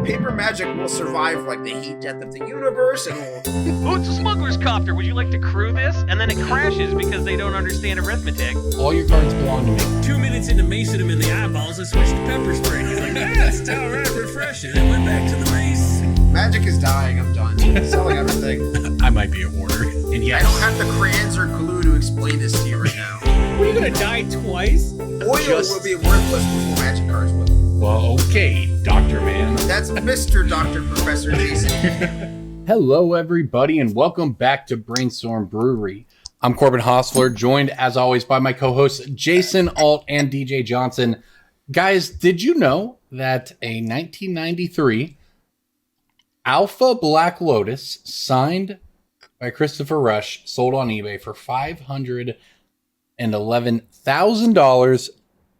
paper magic will survive like the heat death of the universe, and will... Oh, it's a smuggler's copter. Would you like to crew this? And then it crashes because they don't understand arithmetic. All your cards belong to me. 2 minutes into macing him in the eyeballs, I switched to pepper spray. He's like, that's all right, refreshing. And went back to the mace. Magic is dying. I'm done. Selling everything. I might be a hoarder. And yes, I don't have the crayons or glue to explain this to you right now. Were you gonna die twice? Oil will be worthless before magic cards will. Well, okay, Dr. Man. That's Mr. Dr. Professor Jason. Hello, everybody, and welcome back to Brainstorm Brewery. I'm Corbin Hostler, joined, as always, by my co-hosts Jason, Alt, and DJ Johnson. Guys, did you know that a 1993 Alpha Black Lotus signed by Christopher Rush sold on eBay for $511,000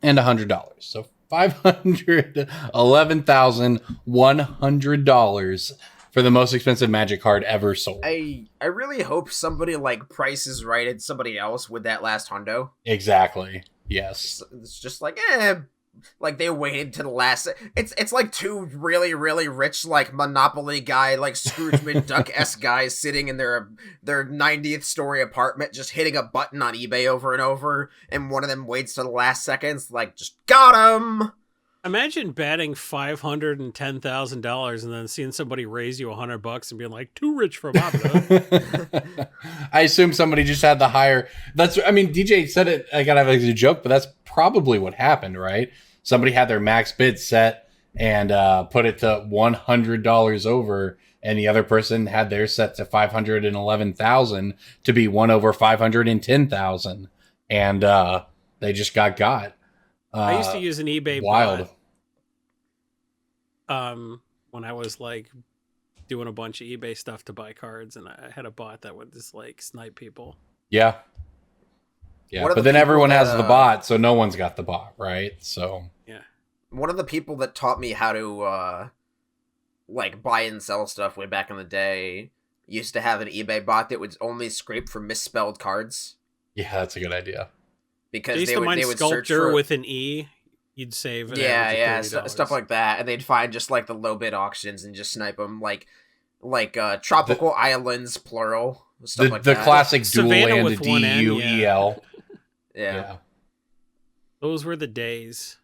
and $100? So $511,100 for the most expensive Magic card ever sold. I really hope somebody like prices righted somebody else with that last hundo. Exactly. Yes. It's just like, like they waited to the last. It's like two really rich like Monopoly guy, like Scrooge McDuck-esque guys sitting in their 90th story apartment, just hitting a button on eBay over and over, and one of them waits to the last seconds, like, just got him. Imagine batting $510,000 and then seeing somebody raise you $100 and being like, too rich for my blood. I assume somebody just had the higher. DJ said it. I gotta have a joke, but that's probably what happened, right? Somebody had their max bid set and put it to $100 over, and the other person had theirs set to $511,000 to be one over $510,000, and they just got. I used to use an eBay wild bot, when I was like doing a bunch of eBay stuff to buy cards, and I had a bot that would just like snipe people. Yeah, but then everyone has the bot, so no one's got the bot, right? So yeah, one of the people that taught me how to like buy and sell stuff way back in the day used to have an eBay bot that would only scrape for misspelled cards. Yeah, that's a good idea. Because they would search for with an E, you'd save it. Yeah, stuff like that, and they'd find just like the low bid auctions and just snipe them, like tropical islands plural, stuff like that. The classic dual Savannah and with one N, DUEL. Yeah, those were the days.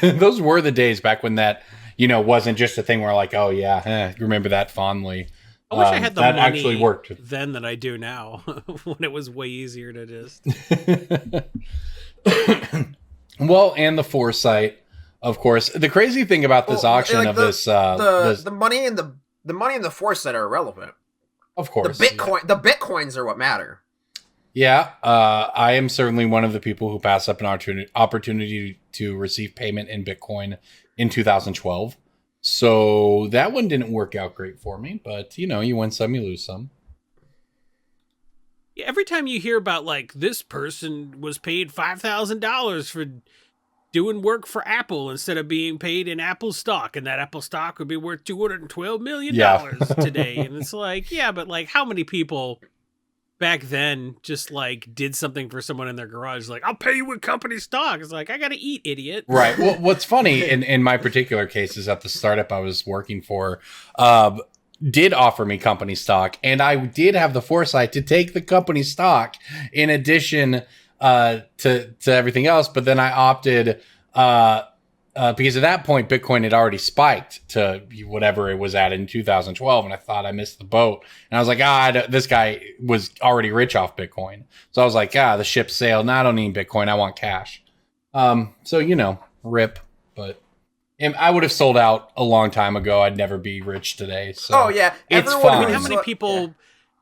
Those were the days back when that wasn't just a thing where like, oh yeah, remember that fondly. I wish I had the that money actually worked then that I do now, when it was way easier to just. Well, and the foresight, of course. The crazy thing about this auction like of the money and the foresight are irrelevant. Of course, the bitcoins are what matter. Yeah, I am certainly one of the people who passed up an opportunity to receive payment in Bitcoin in 2012. So that one didn't work out great for me, but you win some, you lose some. Yeah, every time you hear about like this person was paid $5,000 for doing work for Apple instead of being paid in Apple stock, and that Apple stock would be worth $212 million today, and it's like, yeah, but like how many people back then just like did something for someone in their garage, like, I'll pay you with company stock. It's like, I gotta eat, idiot. Right. Well, what's funny in my particular case is that the startup I was working for did offer me company stock, and I did have the foresight to take the company stock in addition to everything else. But then I opted because at that point Bitcoin had already spiked to whatever it was at in 2012, and I thought I missed the boat. And I was like, this guy was already rich off Bitcoin, so I was like, the ship sailed. Now I don't need Bitcoin. I want cash. So rip. But I would have sold out a long time ago. I'd never be rich today. So oh yeah, it's everyone fine. I mean, how many people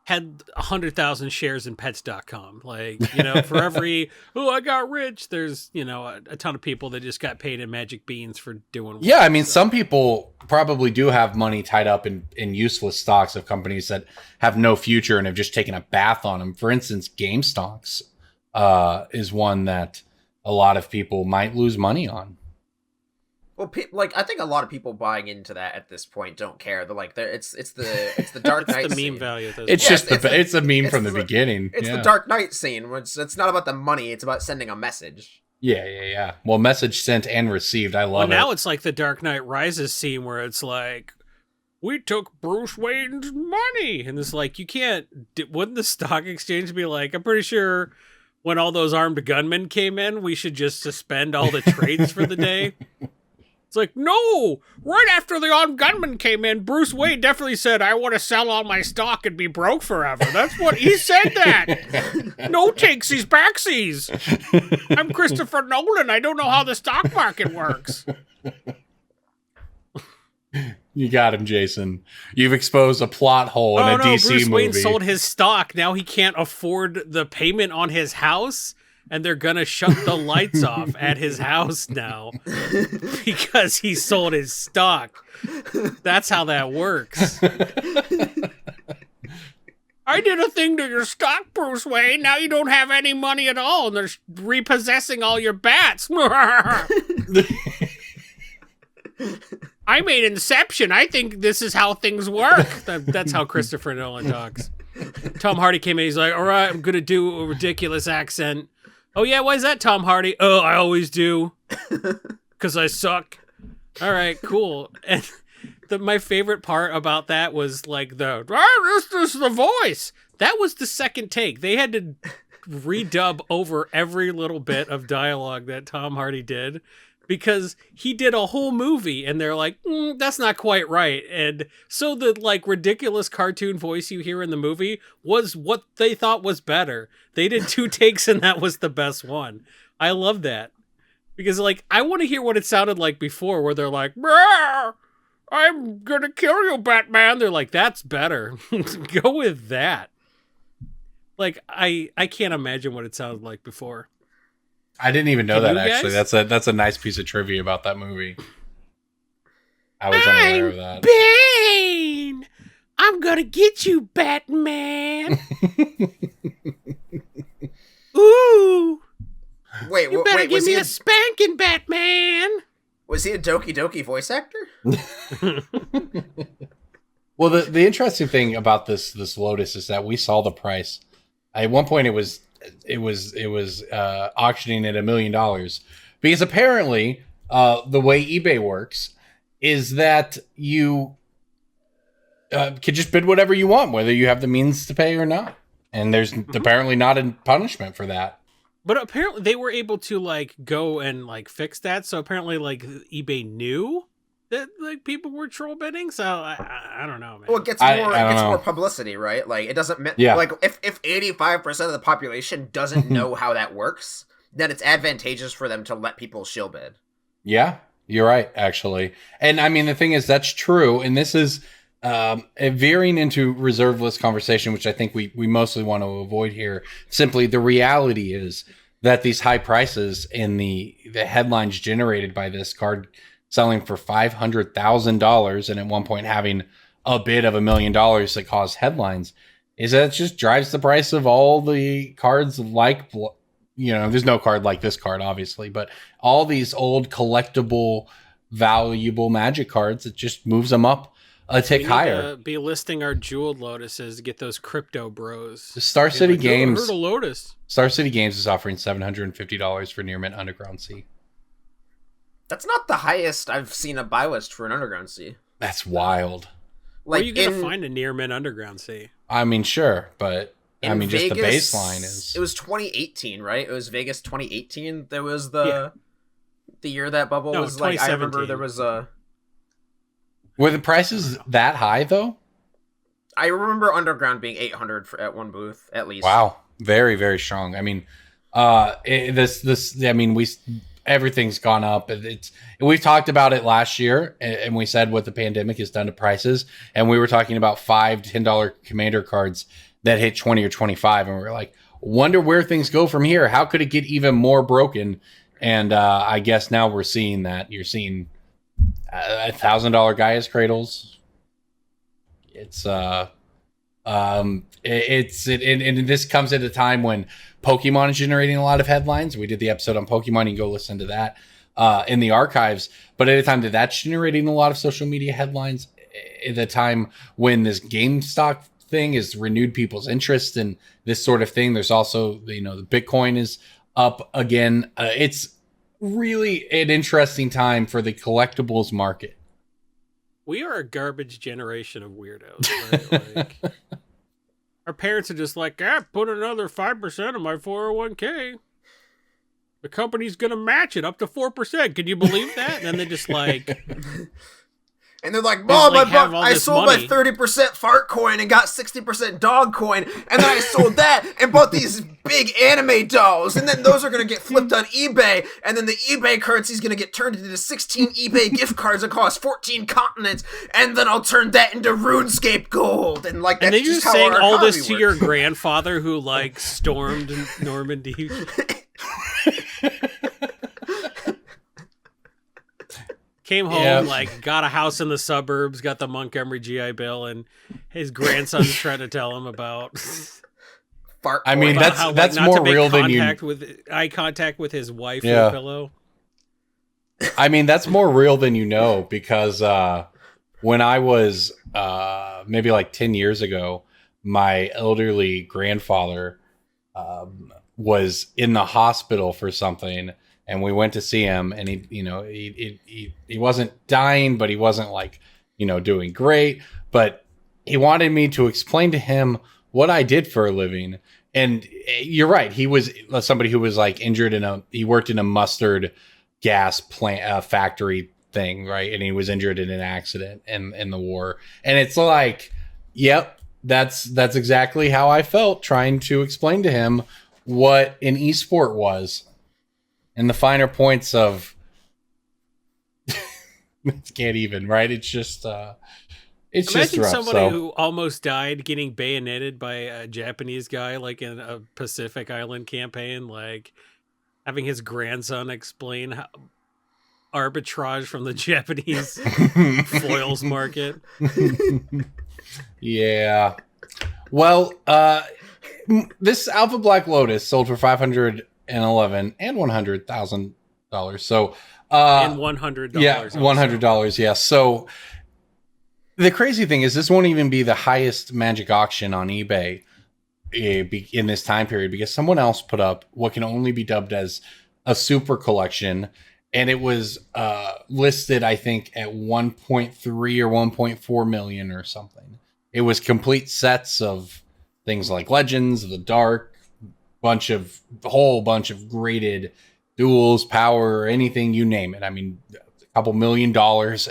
had 100,000 shares in Pets.com? Like, for every I got rich, there's a ton of people that just got paid in magic beans for doing work. Yeah, I mean, some people probably do have money tied up in useless stocks of companies that have no future and have just taken a bath on them. For instance, Gamestonks is one that a lot of people might lose money on. Well, I think a lot of people buying into that at this point don't care. They're like, it's the Dark Knight. It's the scene. meme value. At this It's point. just it's a meme from the beginning. It's the Dark Knight scene. It's not about the money. It's about sending a message. Yeah. Well, message sent and received. I love it. Now it's like the Dark Knight Rises scene where it's like, we took Bruce Wayne's money. And it's like, you can't, wouldn't the stock exchange be like, I'm pretty sure when all those armed gunmen came in, we should just suspend all the trades for the day? It's like, no, right after the armed gunman came in, Bruce Wayne definitely said, I want to sell all my stock and be broke forever. That's what he said that. No takesies, backsies. I'm Christopher Nolan. I don't know how the stock market works. You got him, Jason. You've exposed a plot hole in a DC Bruce movie. Wayne sold his stock. Now he can't afford the payment on his house. And they're going to shut the lights off at his house now because he sold his stock. That's how that works. I did a thing to your stock, Bruce Wayne. Now you don't have any money at all. And they're repossessing all your bats. I made Inception. I think this is how things work. That's how Christopher Nolan talks. Tom Hardy came in. He's like, all right, I'm going to do a ridiculous accent. Oh, yeah, why is that, Tom Hardy? Oh, I always do. Because I suck. All right, cool. And my favorite part about that was like this is the voice. That was the second take. They had to redub over every little bit of dialogue that Tom Hardy did because he did a whole movie and they're like, that's not quite right. And so the like ridiculous cartoon voice you hear in the movie was what they thought was better. They did 2 takes and that was the best one. I love that because like, I want to hear what it sounded like before where they're like, I'm going to kill you, Batman. They're like, that's better. Go with that. Like, I can't imagine what it sounded like before. I didn't even know Can that, you actually. guys? That's a nice piece of trivia about that movie. I was unaware of that. Bane! I'm gonna get you, Batman! Ooh! Wait, You better wait, give was me he a spanking, Batman! was he a Doki Doki voice actor? Well, the interesting thing about this Lotus is that we saw the price. At one point, it was auctioning at $1 million because apparently the way eBay works is that you can just bid whatever you want, whether you have the means to pay or not. And there's apparently not a punishment for that. But apparently they were able to like go and like fix that. So apparently like eBay knew that like people were troll bidding. So I don't know, man. Well, it gets more publicity, right? Like it doesn't like if 85% of the population doesn't know how that works, then it's advantageous for them to let people shill bid. Yeah, you're right, actually. And I mean, the thing is, that's true. And this is veering into reserve list conversation, which I think we mostly want to avoid here. Simply, the reality is that these high prices and the headlines generated by this card selling for $500,000 and at one point having a bid of $1 million that caused headlines is that it just drives the price of all the cards like, you know, there's no card like this card, obviously, but all these old collectible, valuable Magic cards, it just moves them up a tick higher. Be listing our jeweled lotuses to get those crypto bros. Star City Games. I heard a lotus. Star City Games is offering $750 for Near Mint Underground Sea. That's not the highest I've seen a buy list for an Underground Sea. That's wild. Like, where are you going to find a Near Mint Underground Sea? I mean, sure, but I mean, Vegas, just the baseline is. It was 2018, right? It was Vegas 2018. There was the year that bubble was like. I remember there was a. Were the prices that high though? I remember Underground being 800 at one booth at least. Wow, very very strong. I mean, everything's gone up. We've talked about it last year, and we said what the pandemic has done to prices, and we were talking about $5-10 Commander cards that hit 20 or 25, and we were like, wonder where things go from here. How could it get even more broken? And I guess now we're seeing that. You're seeing $1,000 Gaia's Cradles. And this comes at a time when Pokemon is generating a lot of headlines. We did the episode on Pokemon. You can go listen to that in the archives. But at a time that that's generating a lot of social media headlines, at the time when this Gamestock thing has renewed people's interest in this sort of thing, there's also, the Bitcoin is up again. It's really an interesting time for the collectibles market. We are a garbage generation of weirdos. Right? Like, our parents are just like, put another 5% of my 401k. The company's going to match it up to 4%. Can you believe that? And then they're just like... And they're like, Mom, I sold money. my 30% fart coin and got 60% dog coin, and then I sold that and bought these big anime dolls, and then those are going to get flipped on eBay, and then the eBay currency is going to get turned into 16 eBay gift cards across 14 continents, and then I'll turn that into RuneScape gold. And like, that's and then you're just how saying our all this economy to your works. grandfather who like stormed Normandy. Came home, like, got a house in the suburbs, got the Montgomery GI Bill, and his grandson's trying to tell him about. Fart I mean, coin. that's not more to make real than you. Eye contact with his wife Yeah. with a pillow. I mean, that's more real than you know, because when I was maybe like 10 years ago, my elderly grandfather was in the hospital for something, and we went to see him, and he wasn't dying, but he wasn't like, doing great, but he wanted me to explain to him what I did for a living. And you're right. He was somebody who was like injured he worked in a mustard gas plant factory thing, right? And he was injured in an accident in the war. And it's like, yep, that's exactly how I felt trying to explain to him what an esport was and the finer points of can't even, right? It's just it's Imagine just rough. somebody who almost died getting bayoneted by a Japanese guy, like in a Pacific Island campaign, like having his grandson explain how arbitrage from the Japanese foils market. Yeah. Well, this Alpha Black Lotus sold for $511 and $100,000. So, and $100. Yeah, $100. Yeah. So the crazy thing is, this won't even be the highest Magic auction on eBay in this time period, because someone else put up what can only be dubbed as a super collection, and it was listed, I think, at 1.3 or 1.4 million or something. It was complete sets of things like Legends of the Dark, whole bunch of graded duels, power, anything, you name it. I mean, a couple $1 million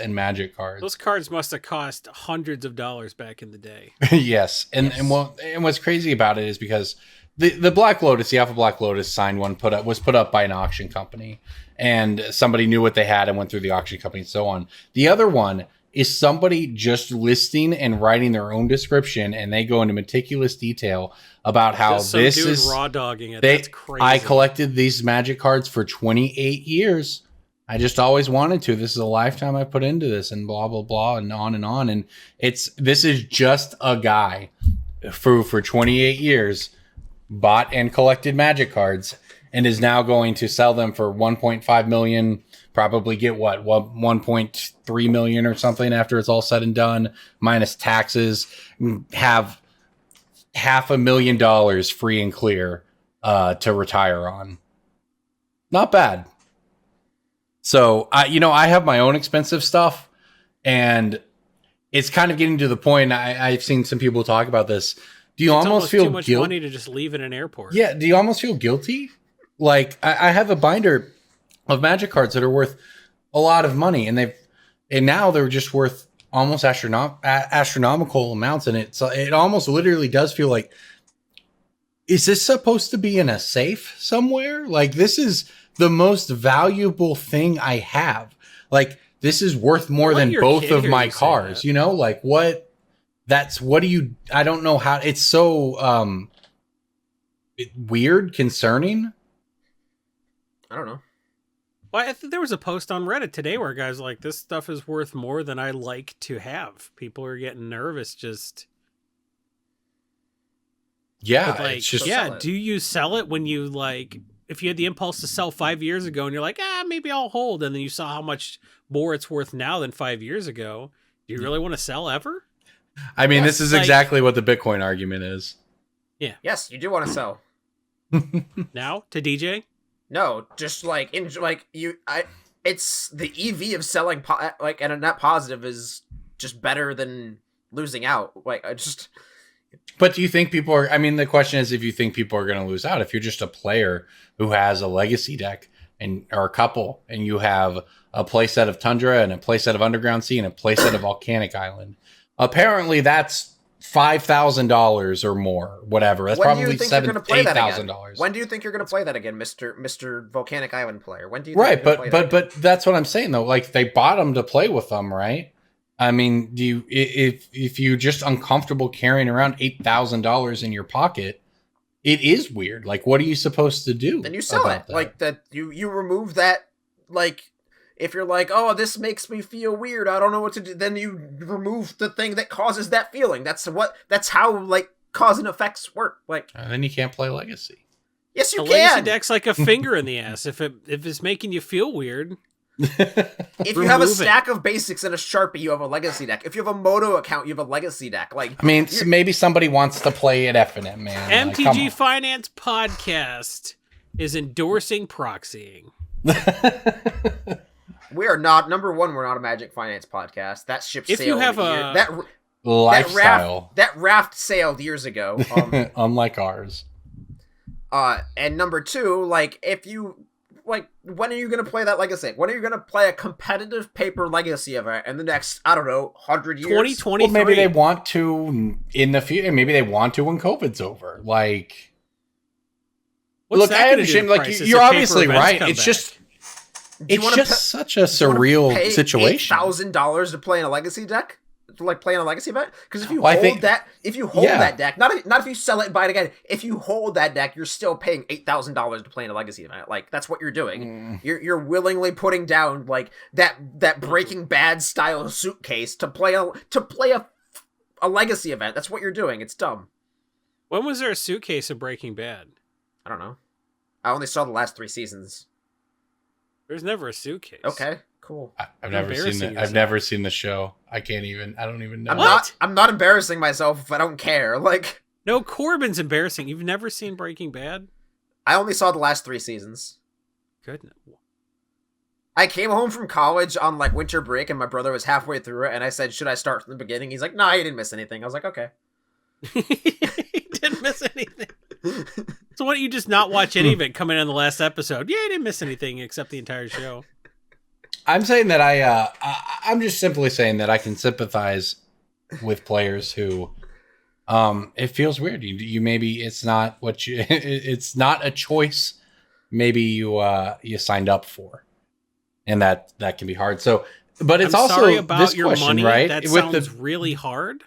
in Magic cards. Those cards must have cost hundreds of dollars back in the day. Yes. And what's crazy about it is because the Black Lotus, the Alpha Black Lotus signed one was put up by an auction company, and somebody knew what they had and went through the auction company and so on. The other one is somebody just listing and writing their own description, and they go into meticulous detail about how this is raw dogging it. That's crazy. I collected these Magic cards for 28 years. I just always wanted to. This is a lifetime I put into this, and blah blah blah, and on and on. And this is just a guy who for 28 years bought and collected Magic cards, and is now going to sell them for 1.5 million. Probably get 1.3 million or something after it's all said and done, minus taxes. Have $500,000 free and clear to retire on. Not bad. So I have my own expensive stuff, and it's kind of getting to the point. I've seen some people talk about this. Do you almost feel too much money to just leave in an airport? Yeah. Do you almost feel guilty? Like I have a binder of Magic cards that are worth a lot of money, and now they're just worth almost astronomical amounts, and it almost literally does feel like, is this supposed to be in a safe somewhere? Like, this is the most valuable thing I have. Like, this is worth more than both of my cars, like what do you, I don't know how, it's so weird, concerning. I don't know. Well, I think there was a post on Reddit today where guys like, this stuff is worth more than I like to have. People are getting nervous just. Yeah. Like, it's just, do you sell it when you like, if you had the impulse to sell 5 years ago and you're like, maybe I'll hold. And then you saw how much more it's worth now than 5 years ago. Do you really want to sell ever? I mean, this is exactly what the Bitcoin argument is. Yeah. Yes, you do want to sell. Now to DJ? No, just like it's the EV of selling like and a net positive is just better than losing out. Like I just. But do you think people are? I mean, the question is if you think people are going to lose out. If you're just a player who has a legacy deck or a couple, and you have a playset of Tundra and a playset of Underground Sea and a playset of Volcanic Island, apparently that's $5,000 or more, whatever. That's probably $8,000. When do you think you're going to play that again, Mr. Volcanic Island player? When do you think but that's what I'm saying though. Like they bought them to play with them, right? I mean, if you're just uncomfortable carrying around $8,000 in your pocket, it is weird. Like, what are you supposed to do? Then you sell it. That? Like that, you remove that. Like, if you're like, oh, this makes me feel weird, I don't know what to do. Then you remove the thing that causes that feeling. That's how like cause and effects work. Like, and then you can't play Legacy. Yes, you can. Legacy deck's like a finger in the ass. If it's making you feel weird. If you have a stack of basics and a Sharpie, you have a Legacy deck. If you have a Moto account, you have a Legacy deck. Like, I mean, maybe somebody wants to play at F&M, man. MTG like, Finance Podcast is endorsing proxying. We are not, number one, we're not a Magic Finance podcast. That ship sailed. If you have a lifestyle. That raft sailed years ago. Unlike ours. And number two, like, if you... Like, when are you going to play that Legacy? When are you going to play a competitive paper Legacy event in the next, I don't know, 100 years? 2023. Well, maybe they want to in the future. Maybe they want to when COVID's over. Like, look, I understand. Like, you're obviously right. It's just, such a surreal situation. $8,000 to play in a Legacy deck? Like playing a Legacy event, because if you hold that deck, not if you sell it and buy it again, if you hold that deck, you're still paying $8,000 to play in a Legacy event. Like, that's what you're doing. You're willingly putting down like that Breaking Bad style suitcase to play a Legacy event. That's what you're doing. It's dumb. When was there a suitcase of Breaking Bad? I don't know. I only saw the last 3 seasons. There's never a suitcase. Okay. Cool. I've never seen the show. I don't even know. I'm not embarrassing myself if I don't care. Like, no, Corbin's embarrassing. You've never seen Breaking Bad? I only saw the last 3 seasons. Goodness. I came home from college on like winter break and my brother was halfway through it and I said, should I start from the beginning? He's like, nah, you didn't miss anything. I was like, okay. He didn't miss anything. So why don't you just not watch any of it coming in the last episode? Yeah, I didn't miss anything except the entire show. I'm saying that I'm just simply saying that I can sympathize with players who, it feels weird. You maybe it's not it's not a choice. Maybe you signed up for, and that can be hard. So, but it's also sorry about this your question, money. right? That sounds really hard.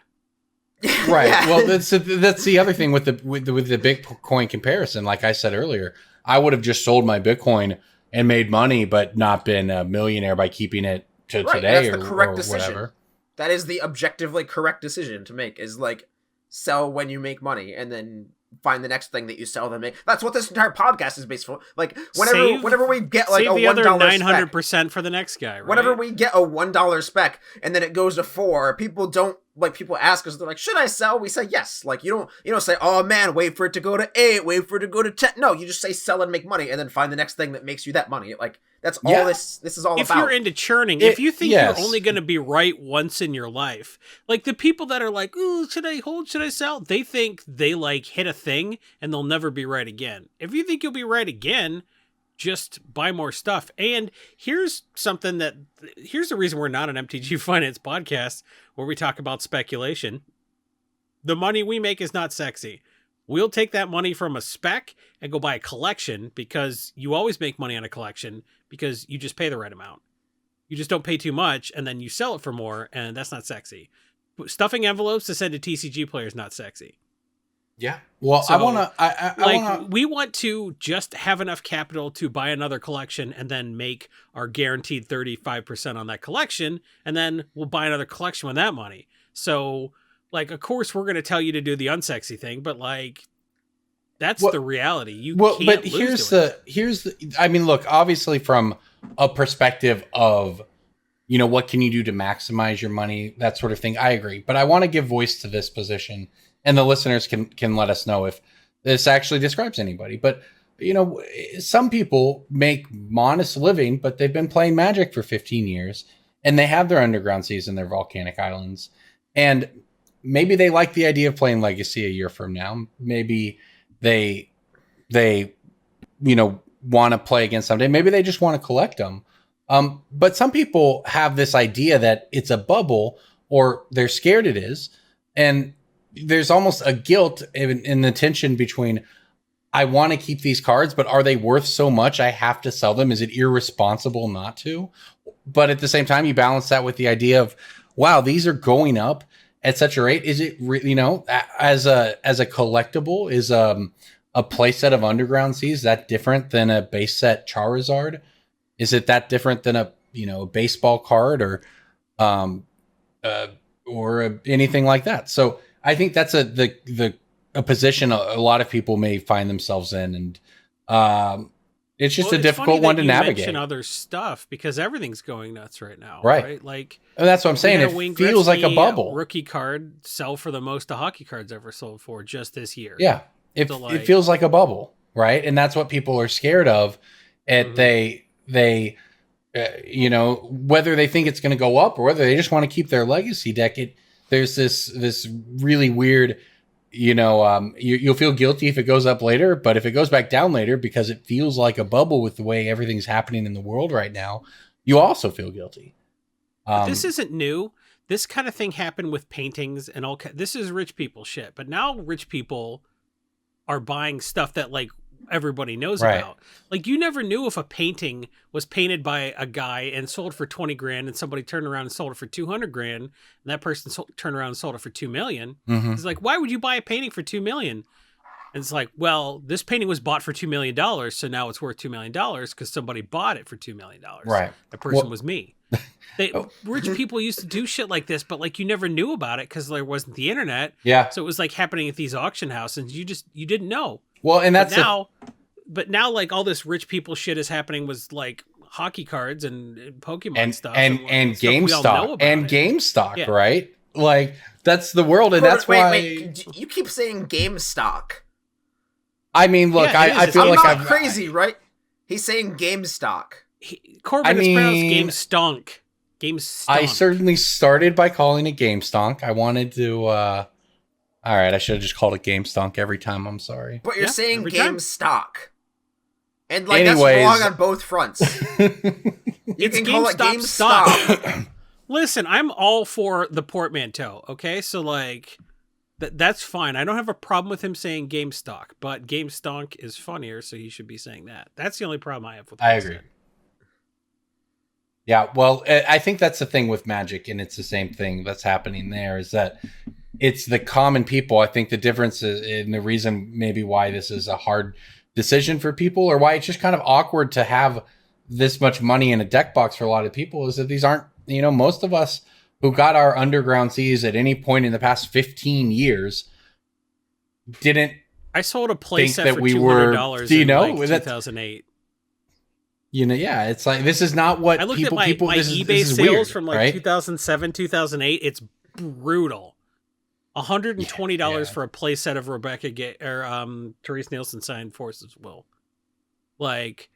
Right. Yeah. Well, that's the other thing with the Bitcoin comparison. Like I said earlier, I would have just sold my Bitcoin and made money, but not been a millionaire by keeping it to today or whatever. That is the objectively correct decision to make, is like sell when you make money and then find the next thing that you sell them. That's what this entire podcast is based on. Like whenever we get like a $1 900% for the next guy, right? Whenever we get a $1 spec and then it goes to 4, people ask us, they're like, should I sell? We say yes. Like you don't say, oh man, wait for it to go to 8, wait for it to go to 10. No, you just say sell and make money and then find the next thing that makes you that money. Like that's all this is all about. If you're into churning, if you think you're only going to be right once in your life, like the people that are like, ooh, should I hold, should I sell? They think they like hit a thing and they'll never be right again. If you think you'll be right again, just buy more stuff. And here's the reason we're not an MTG Finance podcast where we talk about speculation. The money we make is not sexy. We'll take that money from a spec and go buy a collection, because you always make money on a collection because you just pay the right amount. You just don't pay too much and then you sell it for more, and that's not sexy. Stuffing envelopes to send to TCGPlayer is not sexy. Yeah. Well, so, we want to just have enough capital to buy another collection and then make our guaranteed 35% on that collection. And then we'll buy another collection with that money. So like, of course we're going to tell you to do the unsexy thing, but like, that's the reality. Here's the, I mean, look, obviously from a perspective of, what can you do to maximize your money, that sort of thing. I agree, but I want to give voice to this position. And the listeners can let us know if this actually describes anybody. But some people make honest living, but they've been playing Magic for 15 years and they have their underground seas and their volcanic islands. And maybe they like the idea of playing Legacy a year from now. Maybe they want to play again someday. Maybe they just want to collect them. But some people have this idea that it's a bubble, or they're scared it is. And there's almost a guilt in the tension between, I want to keep these cards, but are they worth so much I have to sell them? Is it irresponsible not to? But at the same time, you balance that with the idea of, wow, these are going up at such a rate. Is it, as a collectible, is a playset of Underground Seas that different than a base set Charizard? Is it that different than a baseball card or anything like that? So I think that's a position a lot of people may find themselves in, and it's just a difficult one to navigate. You mention other stuff because everything's going nuts right now, right? Like, and that's what I'm saying. It feels like a bubble. Rookie card sell for the most the hockey cards ever sold for just this year. Yeah, it feels like a bubble, right? And that's what people are scared of. And they whether they think it's going to go up or whether they just want to keep their legacy deck. There's this really weird. You'll feel guilty if it goes up later, but if it goes back down later because it feels like a bubble with the way everything's happening in the world right now, you also feel guilty. This isn't new. This kind of thing happened with paintings and all. This is rich people shit, but now rich people are buying stuff that like everybody knows about. Like, you never knew if a painting was painted by a guy and sold for 20 grand and somebody turned around and sold it for 200 grand and that person turned around and sold it for 2 million. It's like, why would you buy a painting for 2 million? And it's like, well, this painting was bought for $2 million, so now it's worth $2 million because somebody bought it for $2 million. Right. The person was me. Rich people used to do shit like this, but like you never knew about it because there wasn't the internet. Yeah. So it was like happening at these auction houses. You didn't know. Well, and that's but now like all this rich people shit is happening with like hockey cards and Pokemon stuff and Gamestock, right? Like that's the world, and that's why. Wait, you keep saying Gamestock. I mean, look, I feel like I'm not crazy, right? He's saying Gamestock. Corbin is pronounced Gamestonk. Gamestonk. I certainly started by calling it Gamestonk. I wanted to. All right, I should have just called it Gamestonk every time. I'm sorry. But you're saying Gamestock. And like that's wrong on both fronts. You can call it Gamestock. Listen, I'm all for the portmanteau, okay? So like that's fine. I don't have a problem with him saying Gamestock, but Gamestonk is funnier, so he should be saying that. That's the only problem I have with I agree. Yeah, well, I think that's the thing with Magic, and it's the same thing that's happening there, is that it's the common people. I think the difference is, and the reason maybe why this is a hard decision for people, or why it's just kind of awkward to have this much money in a deck box for a lot of people, is that these aren't, most of us who got our Underground Seas at any point in the past 15 years didn't. I sold a playset for $200 in 2008. Yeah, it's like, this is not what I looked at my eBay sales weird, from like right? 2007, 2008. It's brutal. $120 for a playset of Rebecca Therese Nielsen signed Forces Will. Like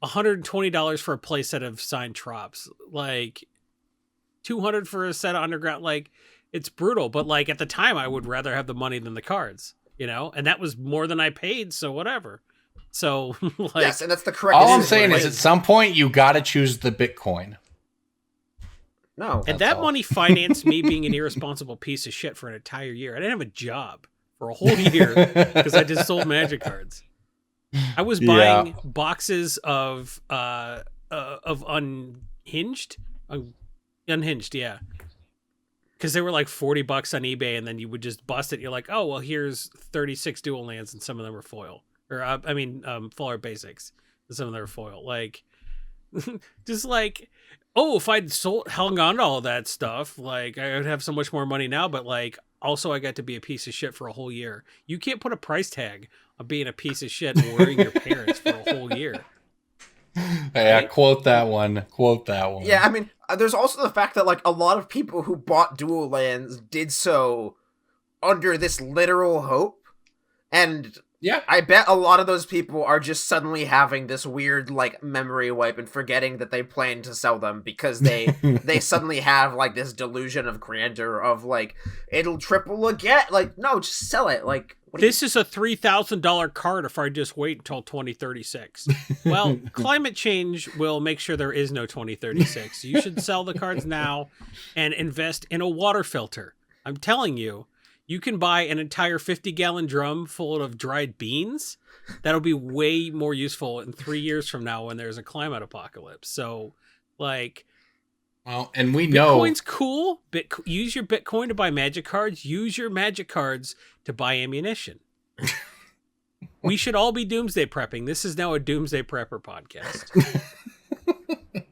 $120 for a playset of signed Trops. Like $200 for a set of Underground. Like, it's brutal. But like at the time, I would rather have the money than the cards. And that was more than I paid. So whatever. So like, yes, and that's the correct. All I'm saying is, at some point, you got to choose the Bitcoin. No, and that money financed me being an irresponsible piece of shit for an entire year. I didn't have a job for a whole year because I just sold Magic cards. I was buying boxes of Unhinged, yeah, because they were like $40 on eBay, and then you would just bust it. You're like, oh well, here's 36 dual lands, and some of them were foil. Or full art basics. Some of them are foil. Like, just like, oh, if I'd hung on to all that stuff, like I would have so much more money now. But like, also I got to be a piece of shit for a whole year. You can't put a price tag on being a piece of shit and worrying your parents for a whole year. Yeah, right? Quote that one. Yeah, I mean, there's also the fact that like a lot of people who bought dual lands did so under this literal hope, and Yeah. I bet a lot of those people are just suddenly having this weird, like, memory wipe and forgetting that they plan to sell them because they suddenly have, like, this delusion of grandeur of, like, it'll triple again. Like, no, just sell it. Like, this is a $3,000 card if I just wait until 2036. Well, climate change will make sure there is no 2036. You should sell the cards now and invest in a water filter. I'm telling you. You can buy an entire 50-gallon drum full of dried beans. That'll be way more useful in 3 years from now when there's a climate apocalypse. So, like... Well, and we know... Bitcoin's cool. Use your Bitcoin to buy magic cards. Use your magic cards to buy ammunition. We should all be doomsday prepping. This is now a doomsday prepper podcast.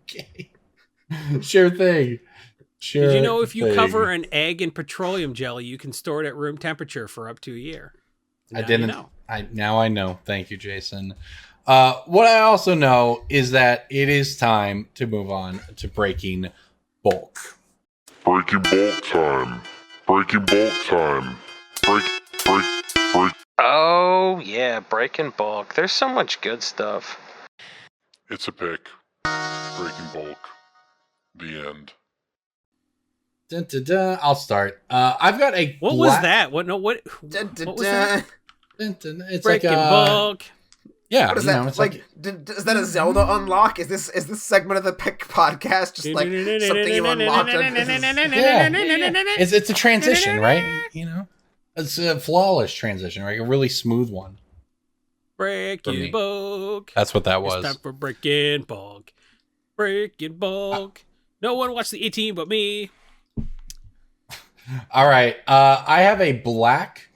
Okay. Sure thing. Sure. Did you know if you cover an egg in petroleum jelly, you can store it at room temperature for up to a year? I didn't. You know. Now I know. Thank you, Jason. What I also know is that it is time to move on to breaking bulk. Breaking bulk time. Breaking bulk time. Break. Oh, yeah, breaking bulk. There's so much good stuff. It's a pick. Breaking bulk. The end. Dun, dun, dun. I'll start. I've got a. What was that? What was that? Dun, dun. It's breaking like bulk. Yeah, what is that? It's like is that a Zelda unlock? Is this segment of the Pick podcast just like something you unlocked? It's a transition, right? You know, it's a flawless transition, right? A really smooth one. Breaking bulk. That's what that was. It's time for breaking bulk. Breaking bulk. No one watched the 18 but me. All right. I have a black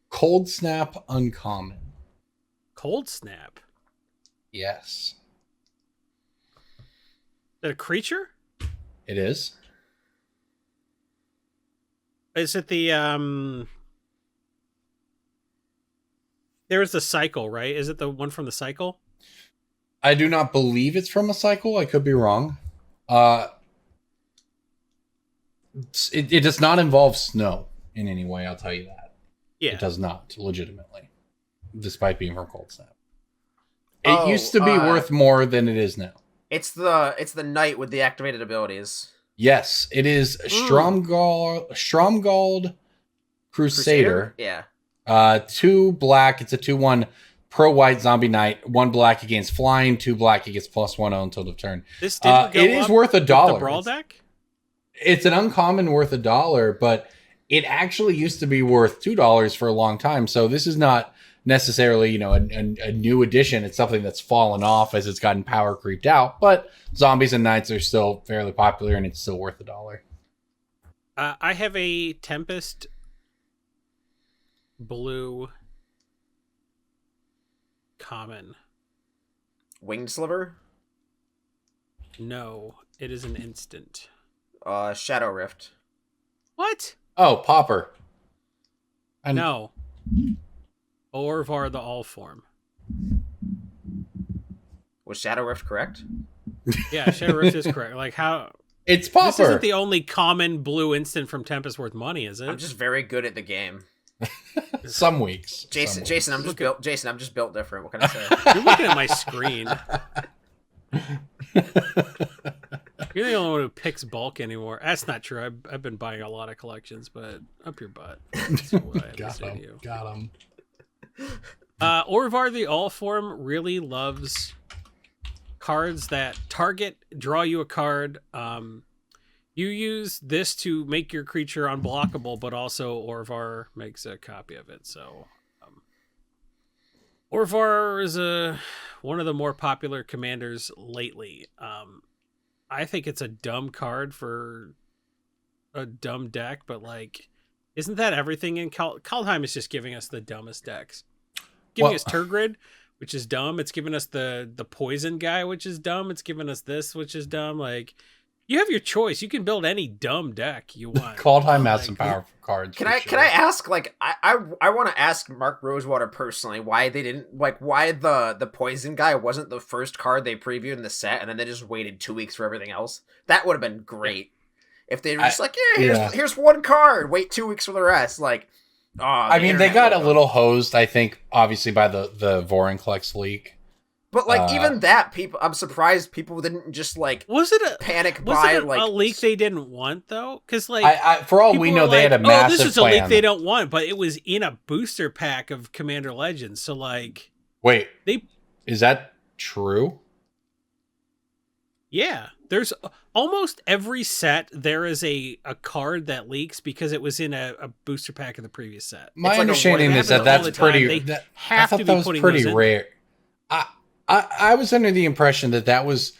Cold Snap uncommon. Cold Snap? Yes. Is that a creature? It is. Is it the there's the cycle, right? Is it the one from the cycle? I do not believe it's from a cycle. I could be wrong. It does not involve snow in any way, I'll tell you that. Yeah. It does not, legitimately. Despite being from Cold Snap. It used to be worth more than it is now. It's the knight with the activated abilities. Yes, it is Stromgald Crusader. Yeah. 2 black, it's a 2/1 pro-white zombie knight, 1 black against flying, 2 black against +1 until the turn. This didn't go it is worth $1. The brawl deck? It's an uncommon worth $1, but it actually used to be worth $2 for a long time. So this is not necessarily, you know, a new addition. It's something that's fallen off as it's gotten power creeped out. But zombies and knights are still fairly popular, and it's still worth $1. I have a Tempest blue common. Winged Sliver? No, it is an instant. Shadow Rift. What? Oh, Popper. No. Orvar the All Form. Was Shadow Rift correct? Yeah, Shadow Rift is correct. Like how? It's Popper. This isn't the only common blue instant from Tempest worth money, is it? I'm just very good at the game. Some weeks. Jason, I'm just built different. What can I say? You're looking at my screen. You're the only one who picks bulk anymore. That's not true. I've been buying a lot of collections, but up your butt. That's what I Got him. Got him. Orvar the All Form really loves cards that target, draw you a card. You use this to make your creature unblockable, but also Orvar makes a copy of it. So Orvar is one of the more popular commanders lately. I think it's a dumb card for a dumb deck, but like, isn't that everything in Kaldheim is just giving us the dumbest decks. Giving us Turgrid, which is dumb. It's giving us the poison guy, which is dumb. It's giving us this, which is dumb. Like, you have your choice. You can build any dumb deck you want. Kaldheim has some powerful cards. Can I ask, like, I want to ask Mark Rosewater personally why they didn't, like, why the poison guy wasn't the first card they previewed in the set, and then they just waited 2 weeks for everything else. That would have been great if they were just here's one card, wait 2 weeks for the rest. Like, I mean, they got a little hosed, I think, obviously by the Vorinclex leak. But like even that, people, I'm surprised people didn't just like panic buy like a leak they didn't want though, because like for all we know, they had a massive this is plan. a leak they don't want, but it was in a booster pack of Commander Legends. So like, wait, is that true? Yeah, there's almost every set there is a card that leaks because it was in a booster pack of the previous set. My understanding is that that's pretty. I thought that was pretty rare. I was under the impression that was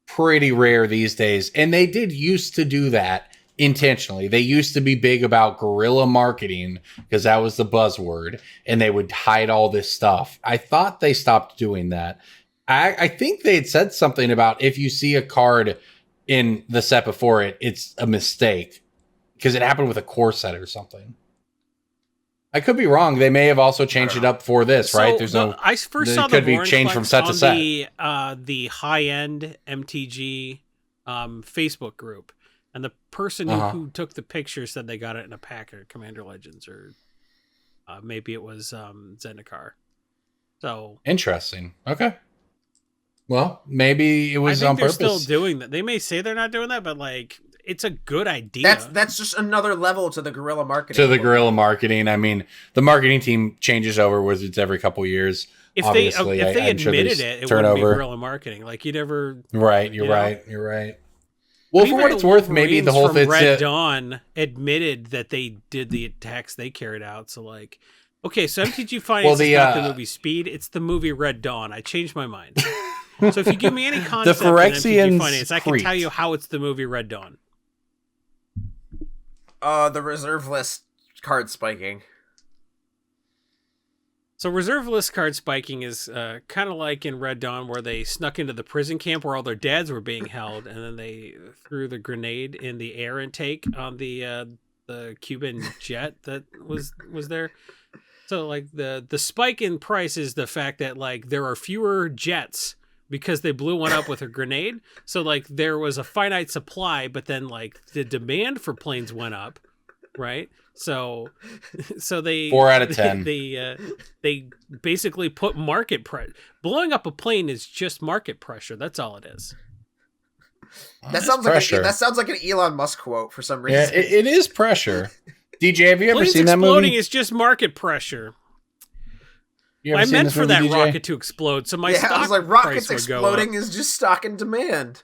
pretty rare these days, and they did used to do that intentionally. They used to be big about guerrilla marketing because that was the buzzword, and they would hide all this stuff. I thought they stopped doing that. I think they had said something about if you see a card in the set before it, it's a mistake because it happened with a core set or something. I could be wrong. They may have also changed it up for this, right? There's I first saw could be changed from set to set. The high-end MTG Facebook group, and the person who took the picture said they got it in a pack of Commander Legends, or maybe it was Zendikar. So interesting. Okay. Well, maybe it was on purpose. They're still doing that. They may say they're not doing that, but like, it's a good idea. That's just another level to the guerrilla marketing. Guerrilla marketing. I mean, the marketing team changes over Wizards every couple years. If they admitted it wouldn't be guerrilla marketing. Like you never. Right. You're right. Well, for what it's worth, maybe the whole thing. Red Dawn admitted that they did the attacks they carried out. So like, okay, so MTG Finance is not the movie Speed. It's the movie Red Dawn. I changed my mind. So if you give me any concept in MTG Finance, I can tell you how it's the movie Red Dawn. The reserve list card spiking. So reserve list card spiking is kind of like in Red Dawn, where they snuck into the prison camp where all their dads were being held, and then they threw the grenade in the air intake on the Cuban jet that was there. So like the spike in price is the fact that like there are fewer jets because they blew one up with a grenade. So like there was a finite supply, but then like the demand for planes went up, right? So they 4 out of 10. They basically put market pressure. Blowing up a plane is just market pressure. That's all it is. That sounds like an Elon Musk quote for some reason. Yeah, it is pressure. DJ, have you ever Planes seen that movie? Exploding is just market pressure. I meant for that rocket to explode, so my stock I was like, rockets price would go exploding up. is just stock and demand.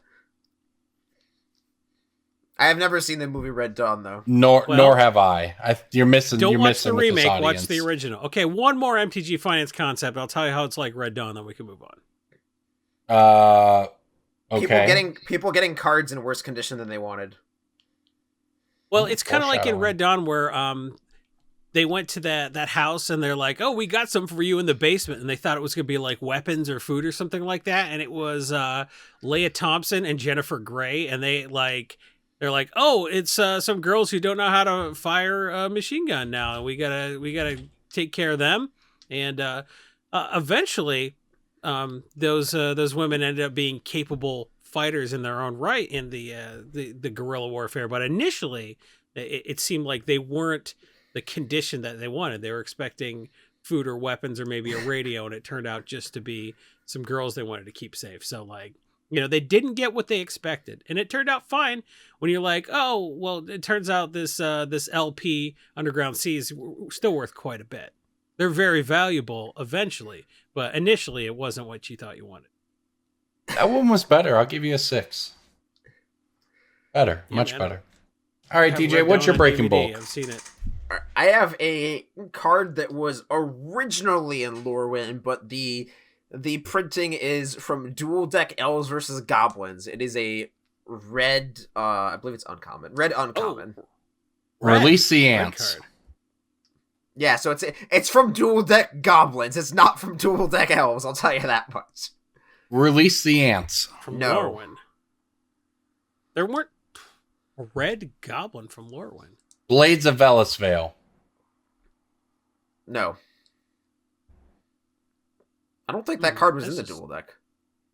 I have never seen the movie Red Dawn, though. Nor have I. You're missing. Don't you're watch missing the with this remake. audience. Watch the original. Okay, one more MTG Finance concept. I'll tell you how it's like Red Dawn, then we can move on. Okay. People getting cards in worse condition than they wanted. Well, it's kind of like in Red Dawn where they went to that house and they're like, "Oh, we got something for you in the basement," and they thought it was gonna be like weapons or food or something like that, and it was Leah Thompson and Jennifer Grey, and they're like, "Oh, it's some girls who don't know how to fire a machine gun now, and we gotta take care of them," and eventually, those women ended up being capable fighters in their own right in the guerrilla warfare, but initially it seemed like they weren't the condition that they wanted. They were expecting food or weapons or maybe a radio, and it turned out just to be some girls they wanted to keep safe. So like, they didn't get what they expected, and it turned out fine when you're like, oh, well, it turns out this LP Underground Sea is still worth quite a bit. They're very valuable eventually, but initially it wasn't what you thought you wanted. That one was better. I'll give you a 6. Better. Much better. All right, DJ, what's your breaking bulk? I've seen it. I have a card that was originally in Lorwyn, but the printing is from Dual Deck Elves versus Goblins. It is a red, I believe it's uncommon. Red uncommon. Oh. Release the ants. Card. Yeah, so it's from Dual Deck Goblins. It's not from Dual Deck Elves, I'll tell you that much. Release the ants. From Lorwyn. There weren't a red goblin from Lorwyn. Blades of Velasvale. No. I don't think that card was in the Dual Deck.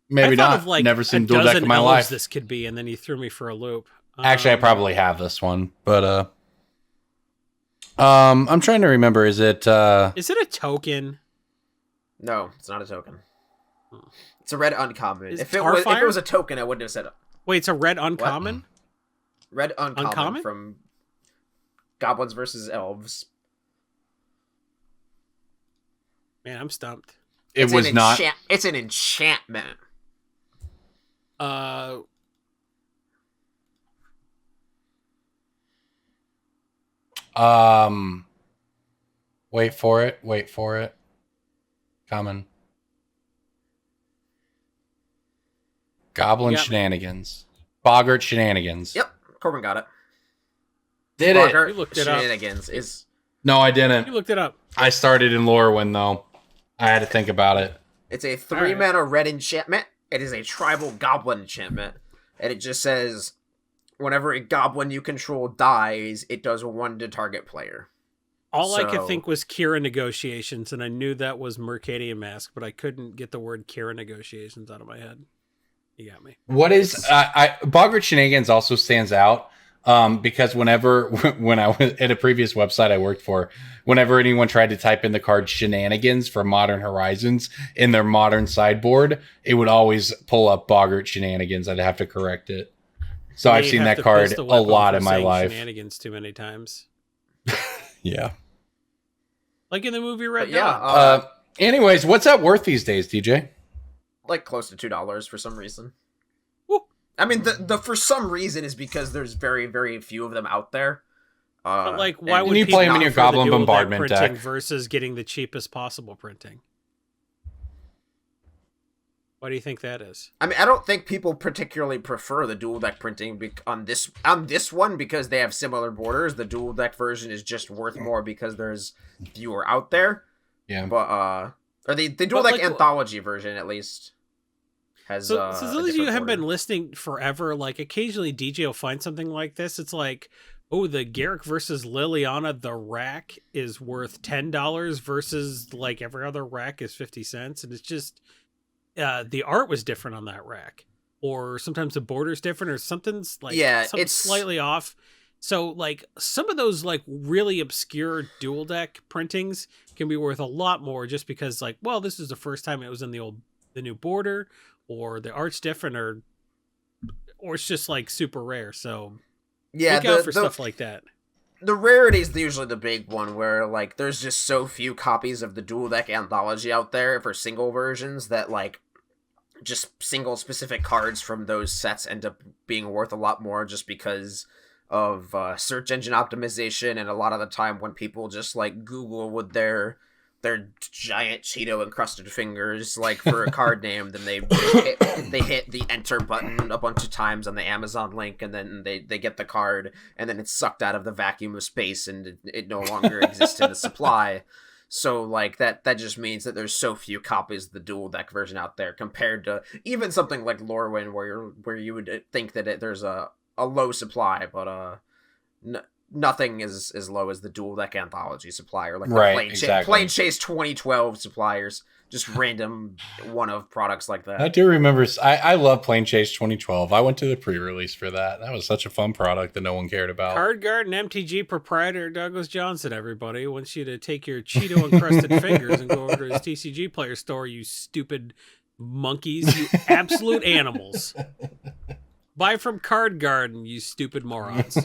Maybe not. Of like never seen Dual Deck in my life. This could be, and then you threw me for a loop. Actually, I probably have this one, but I'm trying to remember. Is it a token? No, it's not a token. It's a red uncommon. Is If it was a token, I wouldn't have said it. Wait, it's a red uncommon? Red uncommon, Uncommon? from Goblins versus Elves. Man, I'm stumped. it was not It's an enchantment. Wait for it. Coming. Goblin shenanigans. Boggart shenanigans. Yep, Corbin got it. Did Boggart You looked it up. shenanigans is No, I didn't. You looked it up. I started in Lorwyn, though. I had to think about it. it's a 3-mana red enchantment. It is a tribal goblin enchantment, and it just says whenever a goblin you control dies, it does 1 to target player. All I could So- think was Kira negotiations, and I knew that was Mercadian Mask, but I couldn't get the word Kira negotiations out of my head. You got me. What is Boggart shenanigans also stands out because when I was at a previous website I worked for, whenever anyone tried to type in the card shenanigans for Modern Horizons in their modern sideboard, it would always pull up Boggart shenanigans. I'd have to correct it. So I've You'd seen have that to card post a weapon lot for in my saying life. Shenanigans too many times, Yeah. like in the movie Red But yeah, Dawn. Anyways, what's that worth these days, DJ? like close to $2 for some reason. Woo. I mean, the for some reason is because there's very, very few of them out there. But like, why and would you people play 'em in your opt for the Goblin dual deck Bombardment printing deck? versus getting the cheapest possible printing? Why do you think that is? I mean, I don't think people particularly prefer the dual deck printing on this one because they have similar borders. The dual deck version is just worth more because there's fewer out there. Yeah. But or the dual But, deck like, anthology version at least has. So, a those of you different who have been border. listening forever, like occasionally DJ will find something like this. It's like, oh, the Garrick versus Liliana, the rack is worth $10 versus like every other rack is 50 cents. And it's just, the art was different on that rack. Or sometimes the border's different or something's like, it's slightly off. So like some of those like really obscure dual deck printings can be worth a lot more just because like, well, this is the first time it was in the new border, or the art's different, or it's just like super rare. So yeah, look out for stuff like that. The rarity is usually the big one where like there's just so few copies of the dual deck anthology out there for single versions that like just single specific cards from those sets end up being worth a lot more just because of search engine optimization, and a lot of the time when people just like Google with their giant Cheeto encrusted fingers like for a card name, then they hit the enter button a bunch of times on the Amazon link, and then they get the card, and then it's sucked out of the vacuum of space and it no longer exists in the supply. So like that just means that there's so few copies of the dual deck version out there compared to even something like Lorwyn where you would think that there's a low supply, but nothing is as low as the dual deck anthology supply, or like the Plane Chase 2012 suppliers, just random one-of products like that. I do remember. I love Plane Chase 2012. I went to the pre-release for that. That was such a fun product that no one cared about. Card Guard and MTG proprietor Douglas Johnson, everybody wants you to take your Cheeto encrusted fingers and go over to his TCGPlayer store, you stupid monkeys, you absolute animals. Buy from Card Garden, you stupid morons.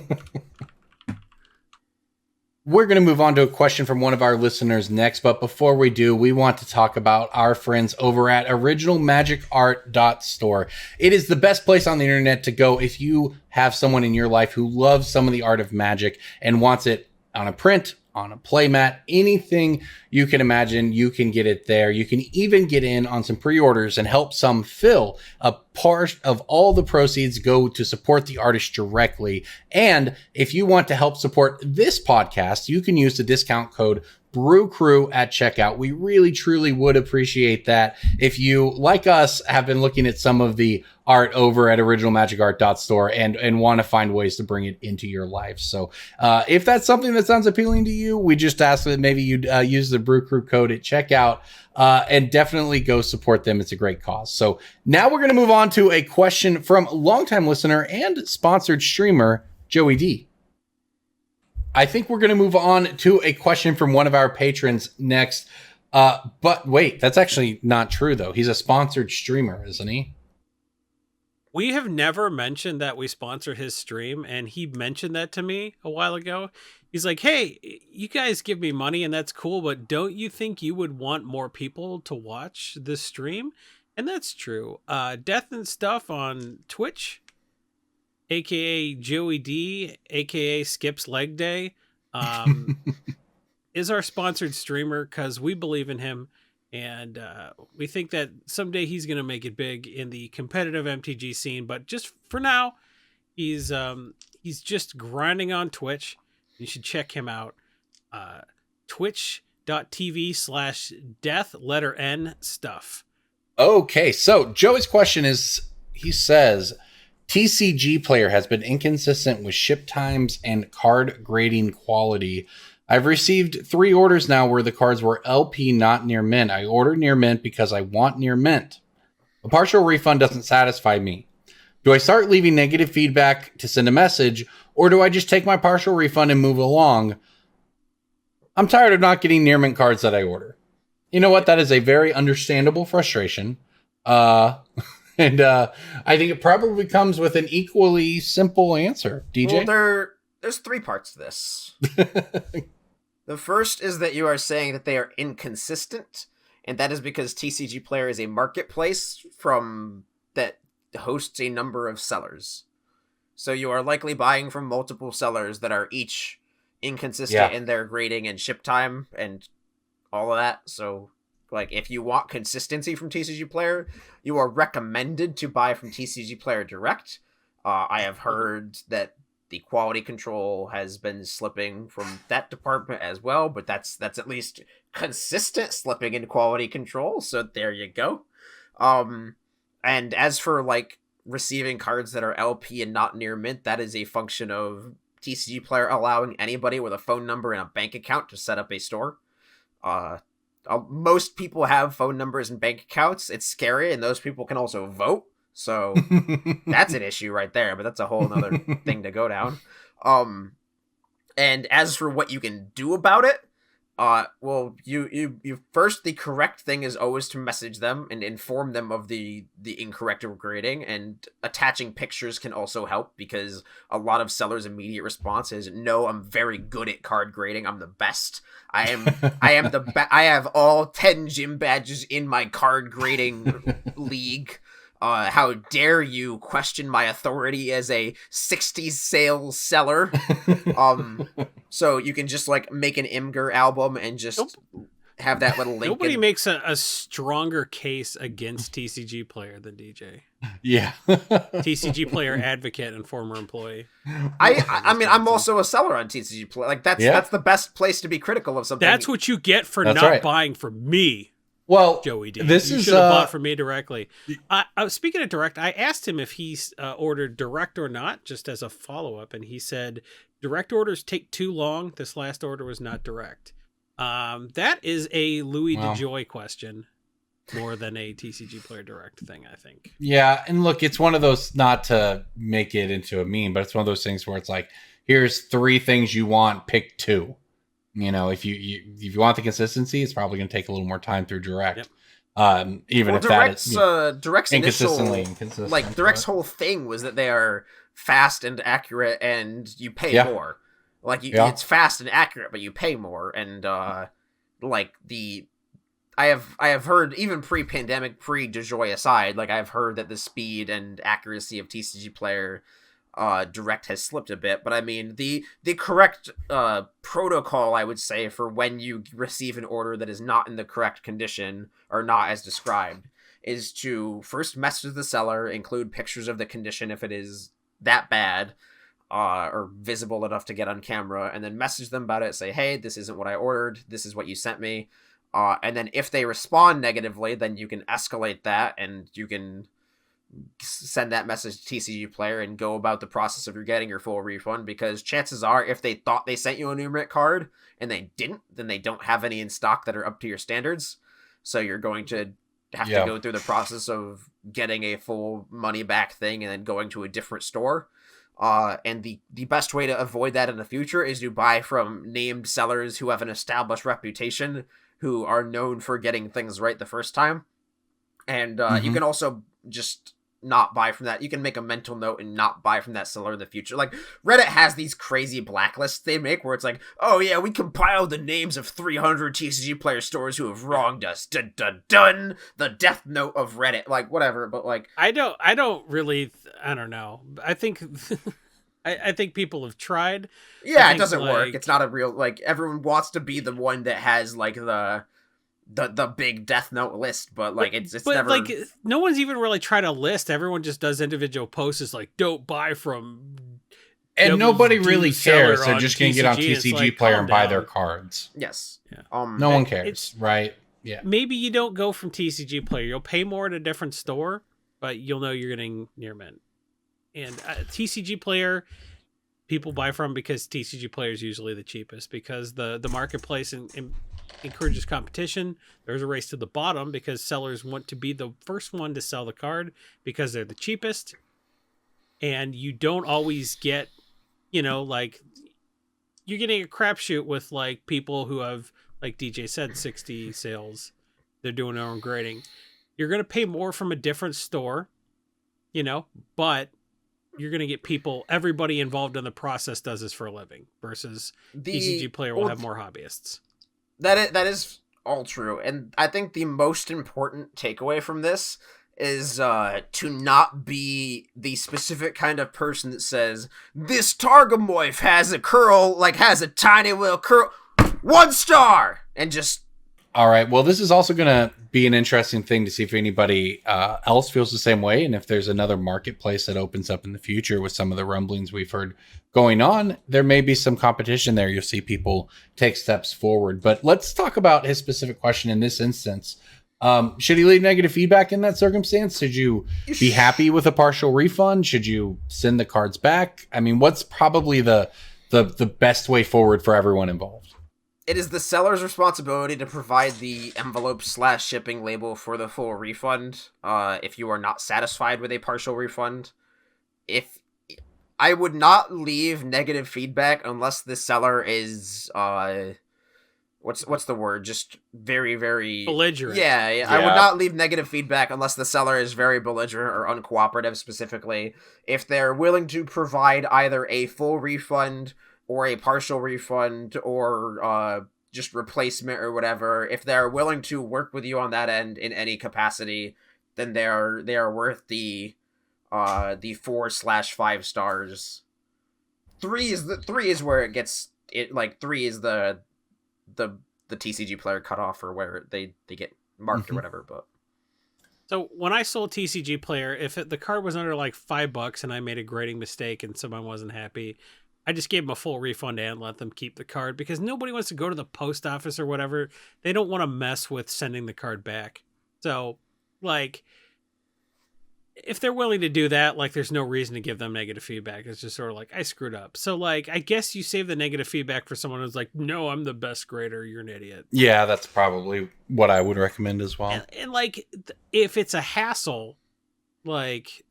We're going to move on to a question from one of our listeners next, but before we do, we want to talk about our friends over at originalmagicart.store. It is the best place on the internet to go if you have someone in your life who loves some of the art of Magic and wants it on a print, on a playmat, anything you can imagine, you can get it there. You can even get in on some pre-orders and help some fill. A part of all the proceeds go to support the artist directly. And if you want to help support this podcast, you can use the discount code BrewCrew at checkout. We really, truly would appreciate that. If you, like us, have been looking at some of the art over at originalmagicart.store and want to find ways to bring it into your life. So if that's something that sounds appealing to you, we just ask that maybe you'd use the BrewCrew code at checkout and definitely go support them. It's a great cause. So now we're going to move on to a question from longtime listener and sponsored streamer, Joey D. I think we're going to move on to a question from one of our patrons next. But wait, that's actually not true, though. He's a sponsored streamer, isn't he? We have never mentioned that we sponsor his stream, and he mentioned that to me a while ago. He's like, hey, you guys give me money, and that's cool, but don't you think you would want more people to watch this stream? And that's true. Death and Stuff on Twitch, a.k.a. Joey D, a.k.a. Skip's Leg Day, is our sponsored streamer because we believe in him. And we think that someday he's going to make it big in the competitive MTG scene. But just for now, he's just grinding on Twitch. You should check him out. Twitch.tv/death_N-stuff. Okay, so Joey's question is, he says, TCGPlayer has been inconsistent with ship times and card grading quality. I've received 3 orders now where the cards were LP, not near mint. I ordered near mint because I want near mint. A partial refund doesn't satisfy me. Do I start leaving negative feedback to send a message, or do I just take my partial refund and move along? I'm tired of not getting near mint cards that I order. You know what? That is a very understandable frustration. I think it probably comes with an equally simple answer. DJ? Well, there's 3 parts to this. The first is that you are saying that they are inconsistent, and that is because TCGPlayer is a marketplace that hosts a number of sellers. So you are likely buying from multiple sellers that are each inconsistent in their grading and ship time and all of that. So, like, if you want consistency from TCGPlayer, you are recommended to buy from TCGPlayer direct. I have heard that the quality control has been slipping from that department as well, but that's at least consistent slipping in quality control, so there you go. And as for, like, receiving cards that are LP and not near mint, that is a function of TCGPlayer allowing anybody with a phone number and a bank account to set up a store. Most people have phone numbers and bank accounts. It's scary, and those people can also vote. So that's an issue right there, but that's a whole other thing to go down. And as for what you can do about it, well, you first, the correct thing is always to message them and inform them of the incorrect grading, and attaching pictures can also help, because a lot of sellers' immediate response is, no, I'm very good at card grading. I'm the best. I have all 10 gym badges in my card grading league. How dare you question my authority as a 60s sales seller? So you can just, like, make an Imgur album and just have that little link. Nobody makes a stronger case against TCGPlayer than DJ. Yeah. TCGPlayer advocate and former employee. I mean, I'm also a seller on TCGPlayer. Like, that's the best place to be critical of something. That's what you get for not buying from me. Well, Joey D. This you is should have bought from me directly. Speaking of direct, I asked him if he's ordered direct or not, just as a follow-up, and he said direct orders take too long. This last order was not direct. That is a Louis DeJoy question more than a TCGPlayer direct thing, I think. Yeah, and look, it's one of those, not to make it into a meme, but it's one of those things where it's like, here's 3 things you want, pick 2. You know, if you want the consistency, it's probably going to take a little more time through direct. Yep. Even if Direct's, that is Direct's inconsistent. Like, Direct's whole thing was that they are fast and accurate, and you pay more. Like, it's fast and accurate, but you pay more. And like, I have heard, even pre-pandemic, pre-DeJoy aside, like, I've heard that the speed and accuracy of TCGPlayer direct has slipped a bit, but I mean, the correct protocol, I would say, for when you receive an order that is not in the correct condition or not as described, is to first message the seller, include pictures of the condition if it is that bad, or visible enough to get on camera, and then message them about it, say, hey, this isn't what I ordered, this is what you sent me, and then if they respond negatively, then you can escalate that, and you can send that message to TCGPlayer and go about the process of getting your full refund, because chances are, if they thought they sent you a numerate card and they didn't, then they don't have any in stock that are up to your standards, so you're going to have to go through the process of getting a full money back thing and then going to a different store. And the best way to avoid that in the future is to buy from named sellers who have an established reputation, who are known for getting things right the first time. And you can also just not buy from that. You can make a mental note and not buy from that seller in the future. Like, Reddit has these crazy blacklists they make where it's like, oh yeah, we compiled the names of 300 TCG Player stores who have wronged us. Dun dun dun. The death note of Reddit. Like, whatever, but like... I don't know. I think... I think people have tried. Yeah, it doesn't work. It's not a real... Like, everyone wants to be the one that has, like, the big death note list, but like it's never, like, no one's even really tried a list. Everyone just does individual posts. It's like, don't buy from, and nobody really cares. They're just gonna get on TCG like, Player and buy their cards. Yes. Yeah. No one cares, right? Yeah. Maybe you don't go from TCG Player. You'll pay more at a different store, but you'll know you're getting near mint. And TCG Player, people buy from because TCG Player is usually the cheapest, because the marketplace encourages competition. There's a race to the bottom because sellers want to be the first one to sell the card because they're the cheapest. And you don't always get, like, you're getting a crapshoot with like people who have, like DJ said, 60 sales. They're doing their own grading. You're going to pay more from a different store, but you're going to get everybody involved in the process does this for a living, versus TCG Player will have more hobbyists. That is all true, and I think the most important takeaway from this is to not be the specific kind of person that says, this Targamoif has a tiny little curl, 1 star, and just... All right, well, this is also going to be an interesting thing to see if anybody else feels the same way, and if there's another marketplace that opens up in the future with some of the rumblings we've heard going on, there may be some competition there. You'll see people take steps forward. But let's talk about his specific question in this instance. Should he leave negative feedback in that circumstance? Should you be happy with a partial refund? Should you send the cards back? I mean, what's probably the best way forward for everyone involved? It is the seller's responsibility to provide the envelope/shipping label for the full refund, if you are not satisfied with a partial refund. I would not leave negative feedback unless the seller is, what's the word? Just very, very... belligerent. Yeah. I would not leave negative feedback unless the seller is very belligerent or uncooperative specifically. If they're willing to provide either a full refund or a partial refund, or just replacement or whatever, if they're willing to work with you on that end in any capacity, then they are worth the 4/5 stars. 3 is where it gets it. Like 3 is the TCG Player cutoff, or where they get marked or whatever. But so when I sold TCG Player, if the card was under like $5 and I made a grading mistake and someone wasn't happy, I just gave them a full refund and let them keep the card, because nobody wants to go to the post office or whatever. They don't want to mess with sending the card back. So, like, if they're willing to do that, like, there's no reason to give them negative feedback. It's just sort of like, I screwed up. So, like, I guess you save the negative feedback for someone who's like, no, I'm the best grader. You're an idiot. Yeah, that's probably what I would recommend as well. And like, if it's a hassle, like,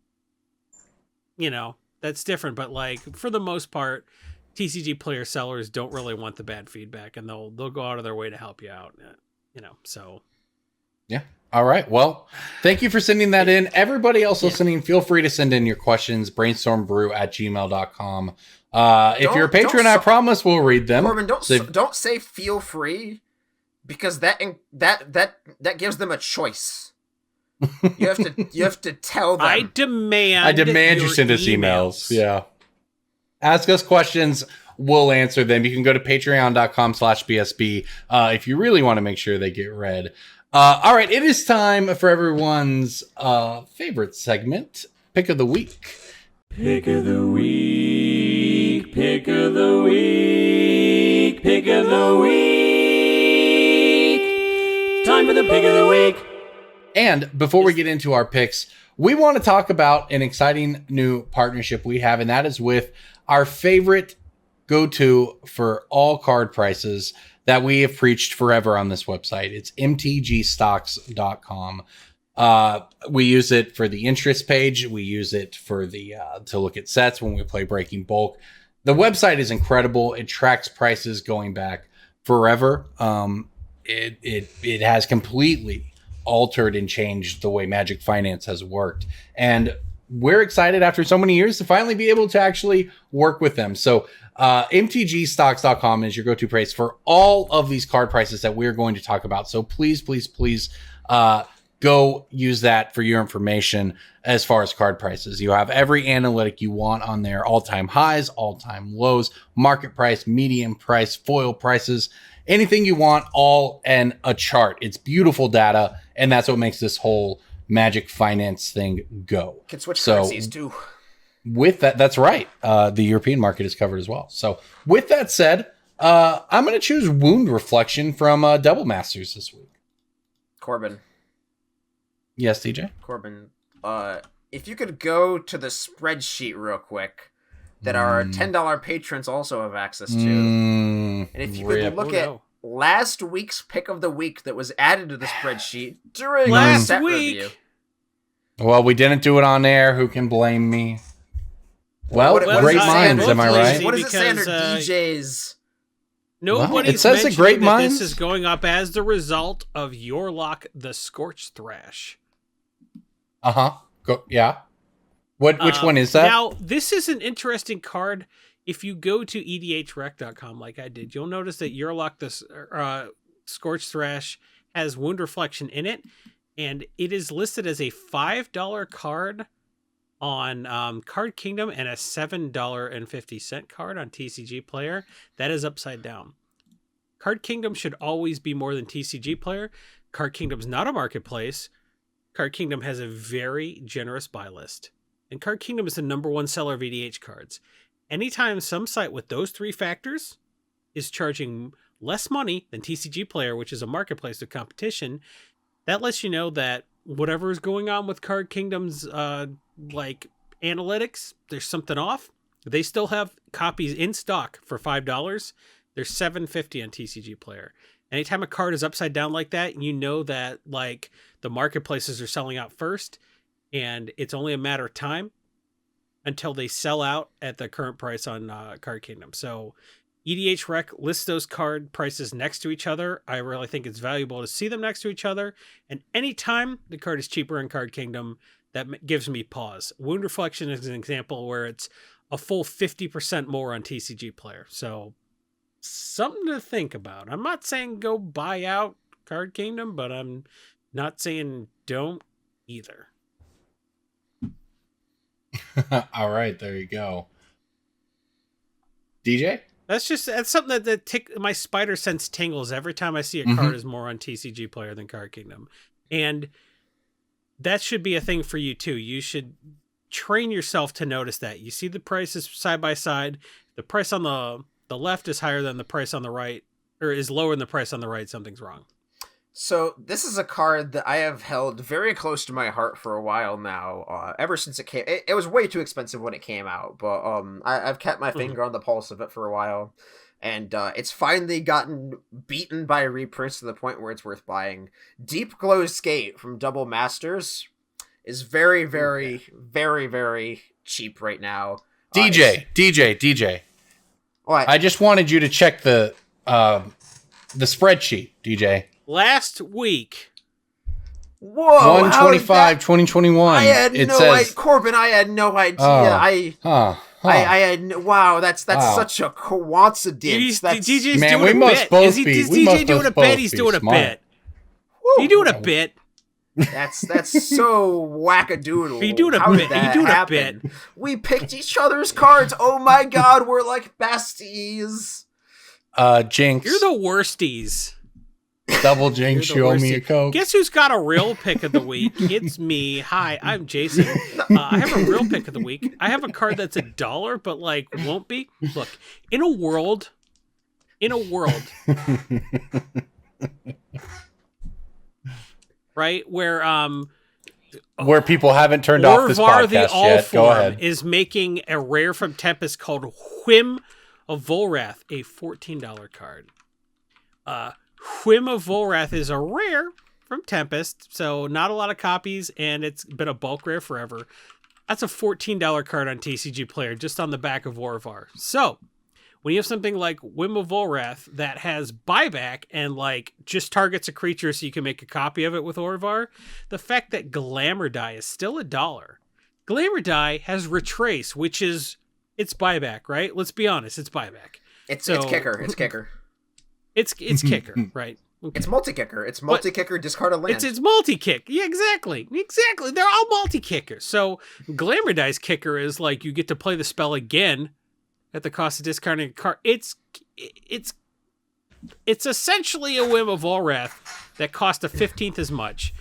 that's different. But like, for the most part, TCG Player sellers don't really want the bad feedback, and they'll go out of their way to help you out. So yeah. All right. Well, thank you for sending that in. Everybody else listening, feel free to send in your questions. brainstormbrew@gmail.com. If you're a patron, I promise we'll read them. Corbin, don't say feel free, because that gives them a choice. You have to tell them. I demand you send us emails. Yeah. Ask us questions. We'll answer them. You can go to patreon.com/BSB if you really want to make sure they get read. All right. It is time for everyone's favorite segment, Pick of the Week. Pick of the Week. Pick of the Week. Pick of the Week. Time for the Pick of the Week. And before we get into our picks, we want to talk about an exciting new partnership we have, and that is with our favorite go-to for all card prices that we have preached forever on this website. It's mtgstocks.com. We use it for the interest page. We use it for the to look at sets when we play Breaking Bulk. The website is incredible. It tracks prices going back forever. It has completely altered and changed the way Magic Finance has worked. And we're excited after so many years to finally be able to actually work with them. So mtgstocks.com is your go-to place for all of these card prices that we're going to talk about. So please, go use that for your information as far as card prices. You have every analytic you want on there, all-time highs, all-time lows, market price, median price, foil prices, anything you want, all in a chart. It's beautiful data, and that's what makes this whole Magic Finance thing go. Can switch currencies too. With that, that's right. The European market is covered as well. So with that said, I'm going to choose Wound Reflection from Double Masters this week. Corbin. Yes, DJ? Corbin, if you could go to the spreadsheet real quick that our $10 patrons also have access to, and if you could look at last week's pick of the week that was added to the spreadsheet during our set review. Well, we didn't do it on air. Who can blame me? Well, great minds, am I right? What does it say under DJs? Nobody's it says a great minds. This is going up as the result of Yorlock the Scorched Thrash. Yeah. Which one is that? Now, this is an interesting card. If you go to edhrec.com like I did, you'll notice that Yorlock the Scorched Thrash has Wound Reflection in it, and it is listed as a $5 card on Card Kingdom and a $7.50 card on TCGPlayer. That is upside down. Card Kingdom should always be more than TCGPlayer. Card Kingdom's not a marketplace. Card Kingdom has a very generous buy list. And Card Kingdom is the #1 seller of EDH cards. Anytime some site with those three factors is charging less money than TCGPlayer, which is a marketplace of competition, that lets you know that whatever is going on with Card Kingdom's analytics, there's something off. They still have copies in stock for $5. They're $7.50 on TCGPlayer. Anytime a card is upside down like that, you know that the marketplaces are selling out first, and it's only a matter of time until they sell out at the current price on Card Kingdom. So EDH Rec lists those card prices next to each other. I really think it's valuable to see them next to each other. And anytime the card is cheaper in Card Kingdom, that gives me pause. Wound Reflection is an example where it's a full 50% more on TCGPlayer. So something to think about. I'm not saying go buy out Card Kingdom, but I'm not saying don't either. All right, there you go. DJ? That's something that my spider sense tingles every time I see a card is more on TCGPlayer than Card Kingdom. And that should be a thing for you too. You should train yourself to notice that. You see the prices side by side. The price on the left is higher than the price on the right, or is lower than the price on the right. Something's wrong. So this is a card that I have held very close to my heart for a while now. Ever since it came, it was way too expensive when it came out, but I've kept my finger on the pulse of it for a while, and it's finally gotten beaten by reprints to the point where it's worth buying. Deep Glow Skate from Double Masters is very, very, very, very cheap right now. DJ. What? I just wanted you to check the spreadsheet, DJ. Last week. Whoa! 125, 2021. I had Corbin, I had no idea. Wow, that's such a coincidence. DJ's man, doing we a must bit. both Is be. DJ doing a bit? He's doing a bit. Are you doing a bit? That's so wackadoodle. Are you doing a bit? Are you doing a bit? We picked each other's cards. Oh my god, we're like besties. Jinx. You're the worsties. Double Jinx, you owe me a Coke. Guess who's got a real pick of the week? It's me. Hi, I'm Jason. I have a real pick of the week. I have a card that's $1, but won't be. Look, in a world, right, where people haven't turned off this podcast the yet. Go ahead. Is making a rare from Tempest called Whim of Volrath, a $14 card. Whim of Volrath is a rare from Tempest, so not a lot of copies, and it's been a bulk rare forever. That's a $14 card on TCGPlayer just on the back of Orvar. So when you have something like Whim of Volrath that has buyback and like just targets a creature so you can make a copy of it with Orvar, the fact that Glamour Die is still $1. Glamour Die has Retrace, which is it's buyback, right? Let's be honest, it's buyback. It's kicker. It's kicker. It's kicker, right? Okay. It's multi-kicker. It's multi-kicker, discard a land. It's multi-kick. Yeah, exactly. They're all multi-kickers. So Glamour Die's kicker is like you get to play the spell again at the cost of discarding a card. It's essentially a Whim of Volrath that cost a 15th as much.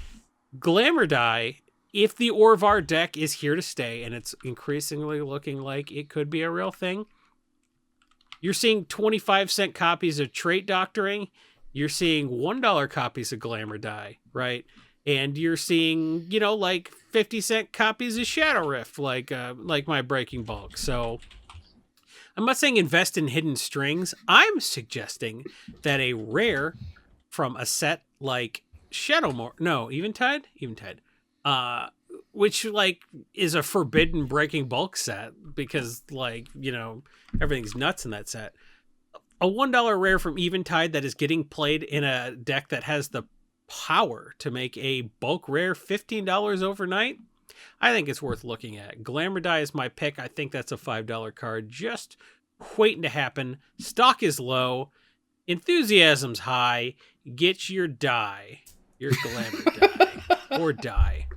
Glamour Die, if the Orvar deck is here to stay, and it's increasingly looking like it could be a real thing, you're seeing 25-cent copies of Trait Doctoring. You're seeing $1 copies of Glamour Die, right? And you're seeing, like 50-cent copies of Shadow Rift, like my Breaking Bulk. So I'm not saying invest in hidden strings. I'm suggesting that a rare from a set like Eventide, which like is a forbidden Breaking Bulk set because everything's nuts in that set. A $1 rare from Eventide that is getting played in a deck that has the power to make a bulk rare $15 overnight, I think it's worth looking at. Glamour Die is my pick. I think that's a $5 card just waiting to happen. Stock is low. Enthusiasm's high. Get your die. Your Glamour Die. Or die.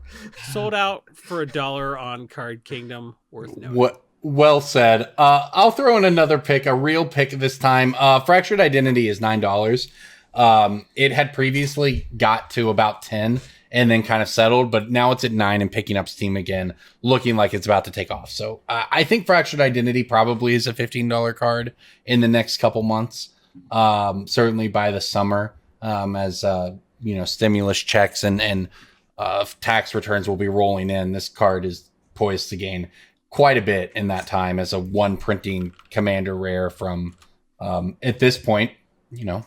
Sold out for $1 on Card Kingdom. Worth noting. What? Well said. I'll throw in another pick, a real pick this time. Fractured Identity is $9. It had previously got to about 10 and then kind of settled, but now it's at 9 and picking up steam again, looking like it's about to take off. So I think Fractured Identity probably is a $15 card in the next couple months. Certainly by the summer, as stimulus checks and tax returns will be rolling in. This card is poised to gain quite a bit in that time as a one printing commander rare from at this point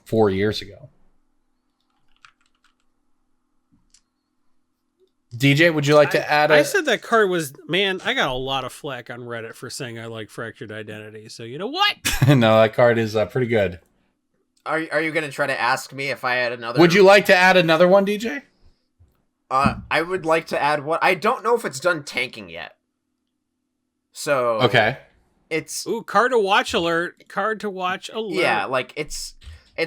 4 years ago. DJ, would you like to add I said that card was, man, I got a lot of flack on Reddit for saying I like Fractured Identity, so you know what? No, that card is pretty good. Are you going to try to ask me if I had another? Would you like to add another one, DJ? I would like to add one. I don't know if it's done tanking yet. So okay, it's card to watch alert. Yeah, like it's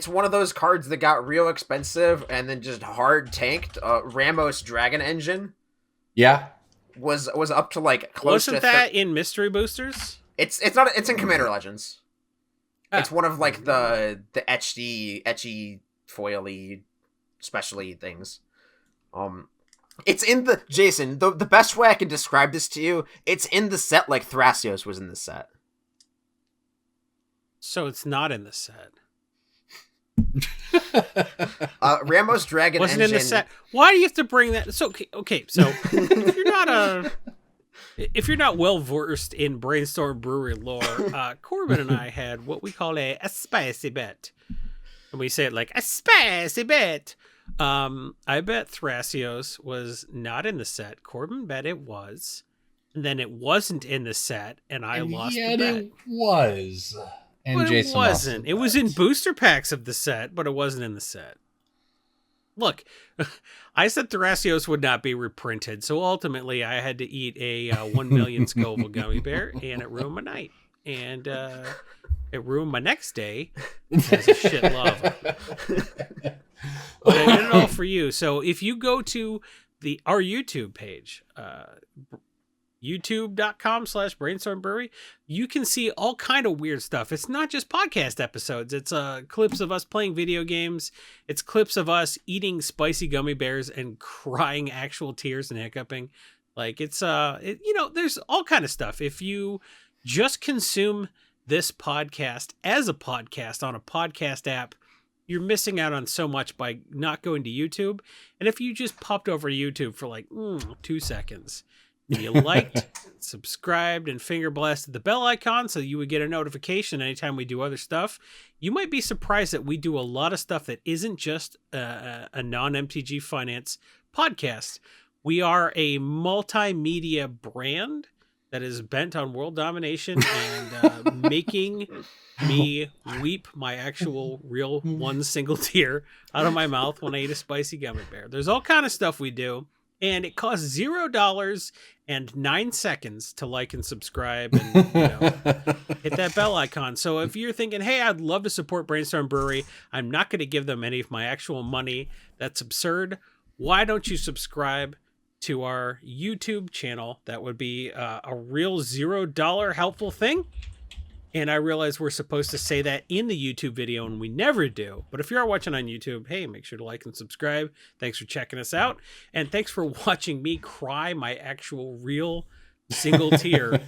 one of those cards that got real expensive and then just hard tanked. Ramos Dragon Engine. Yeah, was up to like close Wasn't to that in Mystery Boosters? It's not. It's in Commander Legends. It's one of like the etchy foily specially things. It's in the Jason. The best way I can describe this to you, it's in the set like Thrasios was in the set. So it's not in the set. Ramos Dragon wasn't Engine in the set. Why do you have to bring that? So okay. So if you're not well versed in Brainstorm Brewery lore, Corbin and I had what we call a spicy bet, and we say it like a spicy bet. I bet Thrasios was not in the set. Corbin bet it was. And then it wasn't in the set, and I lost the bet. It was. And but Jason it wasn't. It was in booster packs of the set, but it wasn't in the set. Look, I said Thrasios would not be reprinted, so ultimately I had to eat a 1 million Scoville gummy bear, and it ruined my night. And it ruined my next day as a shit lava. But I did it all for you. So if you go to our YouTube page, youtube.com/Brainstorm Brewery, you can see all kind of weird stuff. It's not just podcast episodes. It's clips of us playing video games. It's clips of us eating spicy gummy bears and crying actual tears and hiccuping. Like it's there's all kind of stuff. If you just consume this podcast as a podcast on a podcast app, you're missing out on so much by not going to YouTube. And if you just popped over to YouTube for like 2 seconds, you liked, subscribed, and finger blasted the bell icon so you would get a notification anytime we do other stuff. You might be surprised that we do a lot of stuff that isn't just a non-MTG Finance podcast. We are a multimedia brand that is bent on world domination and making me weep my actual real one single tear out of my mouth when I eat a spicy gummy bear. There's all kind of stuff we do, and it costs $0 and 9 seconds to like and subscribe and hit that bell icon. So if you're thinking, hey, I'd love to support Brainstorm Brewery, I'm not going to give them any of my actual money, that's absurd. Why don't you subscribe to our YouTube channel? That would be a real $0 helpful thing. And I realize we're supposed to say that in the YouTube video, and we never do. But if you are watching on YouTube, hey, make sure to like and subscribe. Thanks for checking us out. And thanks for watching me cry my actual real single tear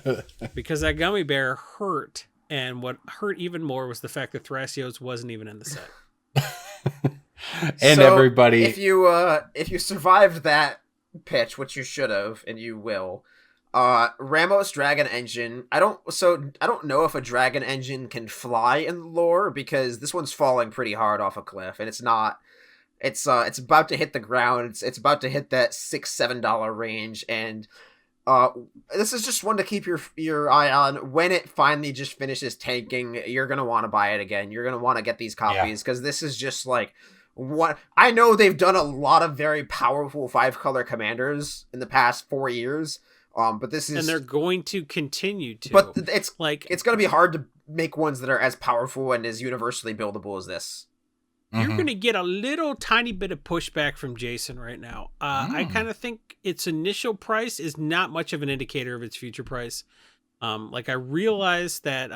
because that gummy bear hurt. And what hurt even more was the fact that Thrasios wasn't even in the set. And so everybody... If you survived that pitch, which you should have, and you will... Ramos Dragon Engine. I don't know if a dragon engine can fly in lore because this one's falling pretty hard off a cliff, and it's not. It's about to hit the ground. It's about to hit that $6-7 range, and this is just one to keep your eye on. When it finally just finishes tanking, you're gonna want to buy it again. You're gonna want to get these copies because this is just like what I know. They've done a lot of very powerful 5-color commanders in the past 4 years. But this is, and they're going to continue to. But it's going to be hard to make ones that are as powerful and as universally buildable as this. You're going to get a little tiny bit of pushback from Jason right now. I kind of think its initial price is not much of an indicator of its future price. I realize that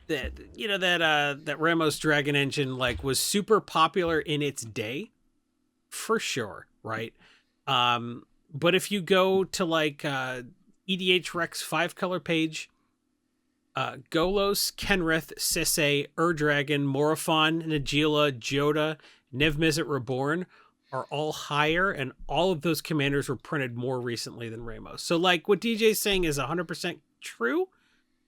that Ramos Dragon Engine was super popular in its day, for sure, right? But if you go to EDH Rex 5-color page, Golos, Kenrith, Sisay, Ur-Dragon, Morophon, Najeela, Joda, Niv-Mizzet Reborn are all higher, and all of those commanders were printed more recently than Ramos. So what DJ's saying is 100% true.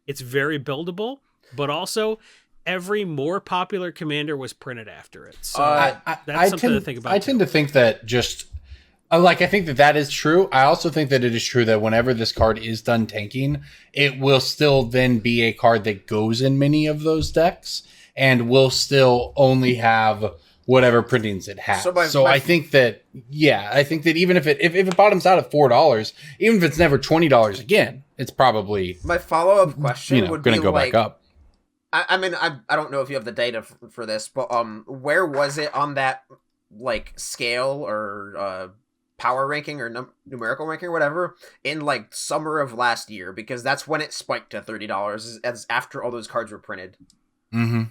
It's very buildable, but also every more popular commander was printed after it. So that's something to think about. I tend to think that just... I think that is true. I also think that it is true that whenever this card is done tanking, it will still then be a card that goes in many of those decks and will still only have whatever printings it has. I think that even if it bottoms out at $4, even if it's never $20 again, it's probably my follow-up question would going to go back up. I mean, I don't know if you have the data for this, but where was it on that scale or power ranking or numerical ranking or whatever in summer of last year, because that's when it spiked to $30 as after all those cards were printed. Mm-hmm.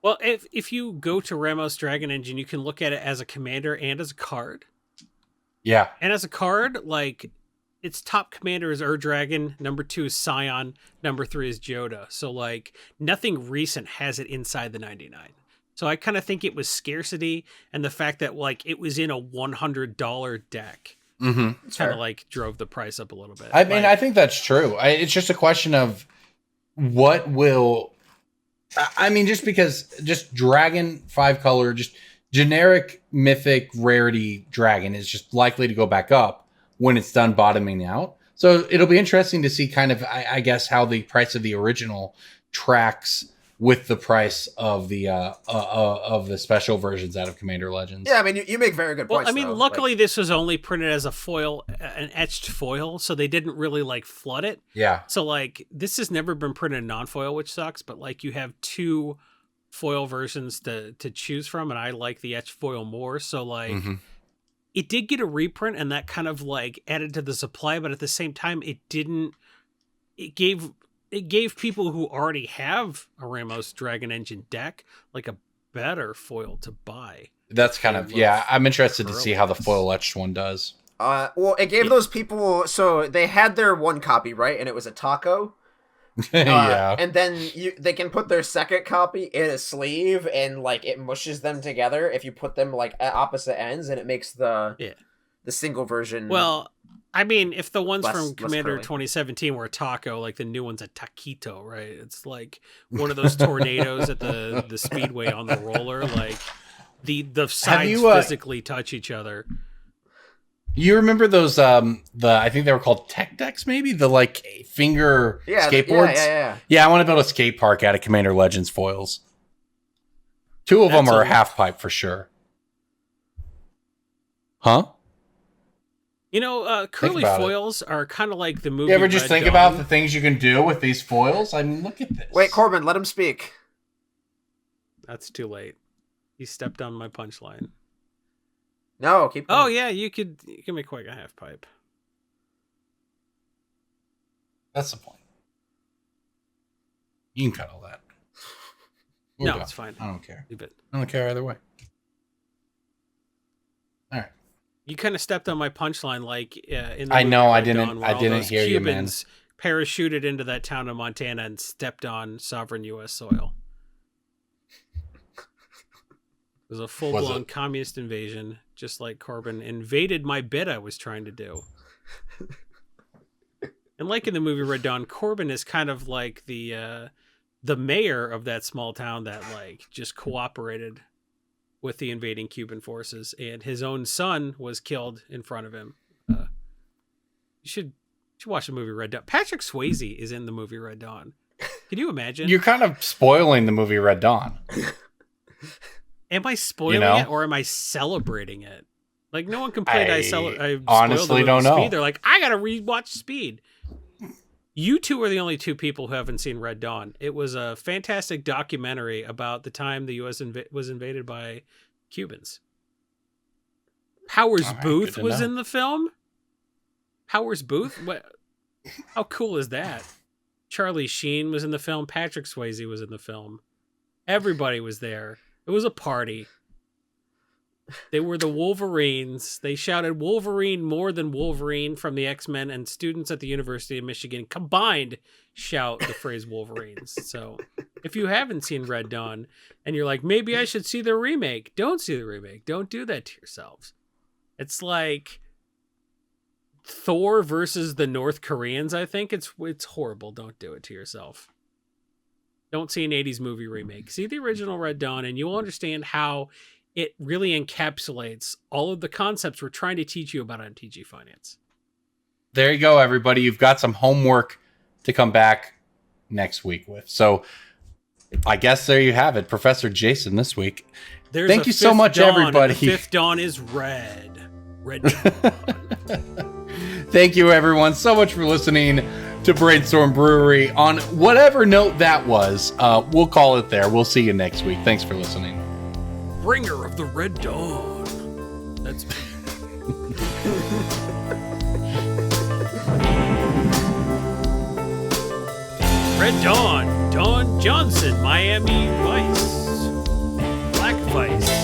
Well, if you go to Ramos Dragon Engine, you can look at it as a commander and as a card. Yeah. And as a card, its top commander is Ur-Dragon, number 2 is Scion, number 3 is Joda. So nothing recent has it inside the 99. So I kind of think it was scarcity and the fact that it was in a $100 deck kind of drove the price up a little bit. I mean, I think that's true. It's just a question of what will. I mean, just dragon 5-color, just generic mythic rarity dragon is just likely to go back up when it's done bottoming out. So it'll be interesting to see kind of, I guess, how the price of the original tracks with the price of the special versions out of Commander Legends. Yeah, I mean, you make very good points. Well, I mean, luckily this was only printed as a foil, an etched foil, so they didn't really flood it. Yeah. So this has never been printed in non-foil, which sucks. But you have 2 foil versions to choose from, and I like the etched foil more. So it did get a reprint, and that kind of added to the supply. But at the same time, it didn't. It gave people who already have a Ramos Dragon Engine deck a better foil to buy. That's kind of, I'm interested to see how the foil etched one does. Well, it gave those people, so they had their one copy, right? And it was a taco. Yeah. And then they can put their second copy in a sleeve, and it mushes them together if you put them at opposite ends, and it makes the the single version. Well, I mean, if the ones Less- from less Commander curly. 2017 were a taco, like the new one's a taquito, right? It's like one of those tornadoes at the speedway on the roller. Like the sides you, physically touch each other. You remember those? I think they were called tech decks, maybe the like finger skateboards. Yeah. I want to build a skate park out of Commander Legends foils. 2 of them That's are a- half pipe for sure. Huh? You know, curly about it. foils are kind of like the movie. You ever just Red think Dawn. about the things you can do with these foils? I mean, look at this. Wait, Corbin, let him speak. That's too late. He stepped on my punchline. No, keep going. Oh yeah, you can make like a half pipe. That's the point. You can cut all that. We're No, done. it's fine. I don't care. Leave it. I don't care either way. All right. You kind of stepped on my punchline, like in the I movie know, I Red didn't- Dawn, where I all didn't those hear you, man. Cubans parachuted into that town of Montana and stepped on sovereign U.S. soil. It was a full-blown communist invasion, just like Corbin invaded my bit I was trying to do. And like in the movie Red Dawn, Corbin is kind of like the mayor of that small town that like just cooperated with the invading Cuban forces, and his own son was killed in front of him. You should watch the movie Red Dawn. Patrick Swayze is in the movie Red Dawn. Can you imagine? You're kind of spoiling the movie Red Dawn. Am I spoiling You know? it or am I celebrating it? Like no one complained I spoiled honestly the movie don't know. Speed. They're like, I gotta rewatch Speed. You two are the only 2 people who haven't seen Red Dawn. It was a fantastic documentary about the time the U.S. was invaded by Cubans. Powers All right, Booth good to was know. in the film. Powers Booth? What? How cool is that? Charlie Sheen was in the film. Patrick Swayze was in the film. Everybody was there. It was a party. They were the Wolverines. They shouted Wolverine more than Wolverine from the X-Men, and students at the University of Michigan combined shout the phrase Wolverines. So if you haven't seen Red Dawn and you're like, maybe I should see the remake, don't see the remake. Don't do that to yourselves. It's like Thor versus the North Koreans, I think. It's horrible. Don't do it to yourself. Don't see an 80s movie remake. See the original Red Dawn and you'll understand how it really encapsulates all of the concepts we're trying to teach you about MTG Finance. There you go, everybody. You've got some homework to come back next week with. So I guess there you have it. Professor Jason this week. There's Thank a you so fifth much, dawn, and everybody. The 5th dawn is red. Red Dawn. Thank you, everyone, so much for listening to Brainstorm Brewery. On whatever note that was, we'll call it there. We'll see you next week. Thanks for listening. Bringer of the Red Dawn. That's me. Red Dawn. Dawn Johnson, Miami Vice. Black Vice.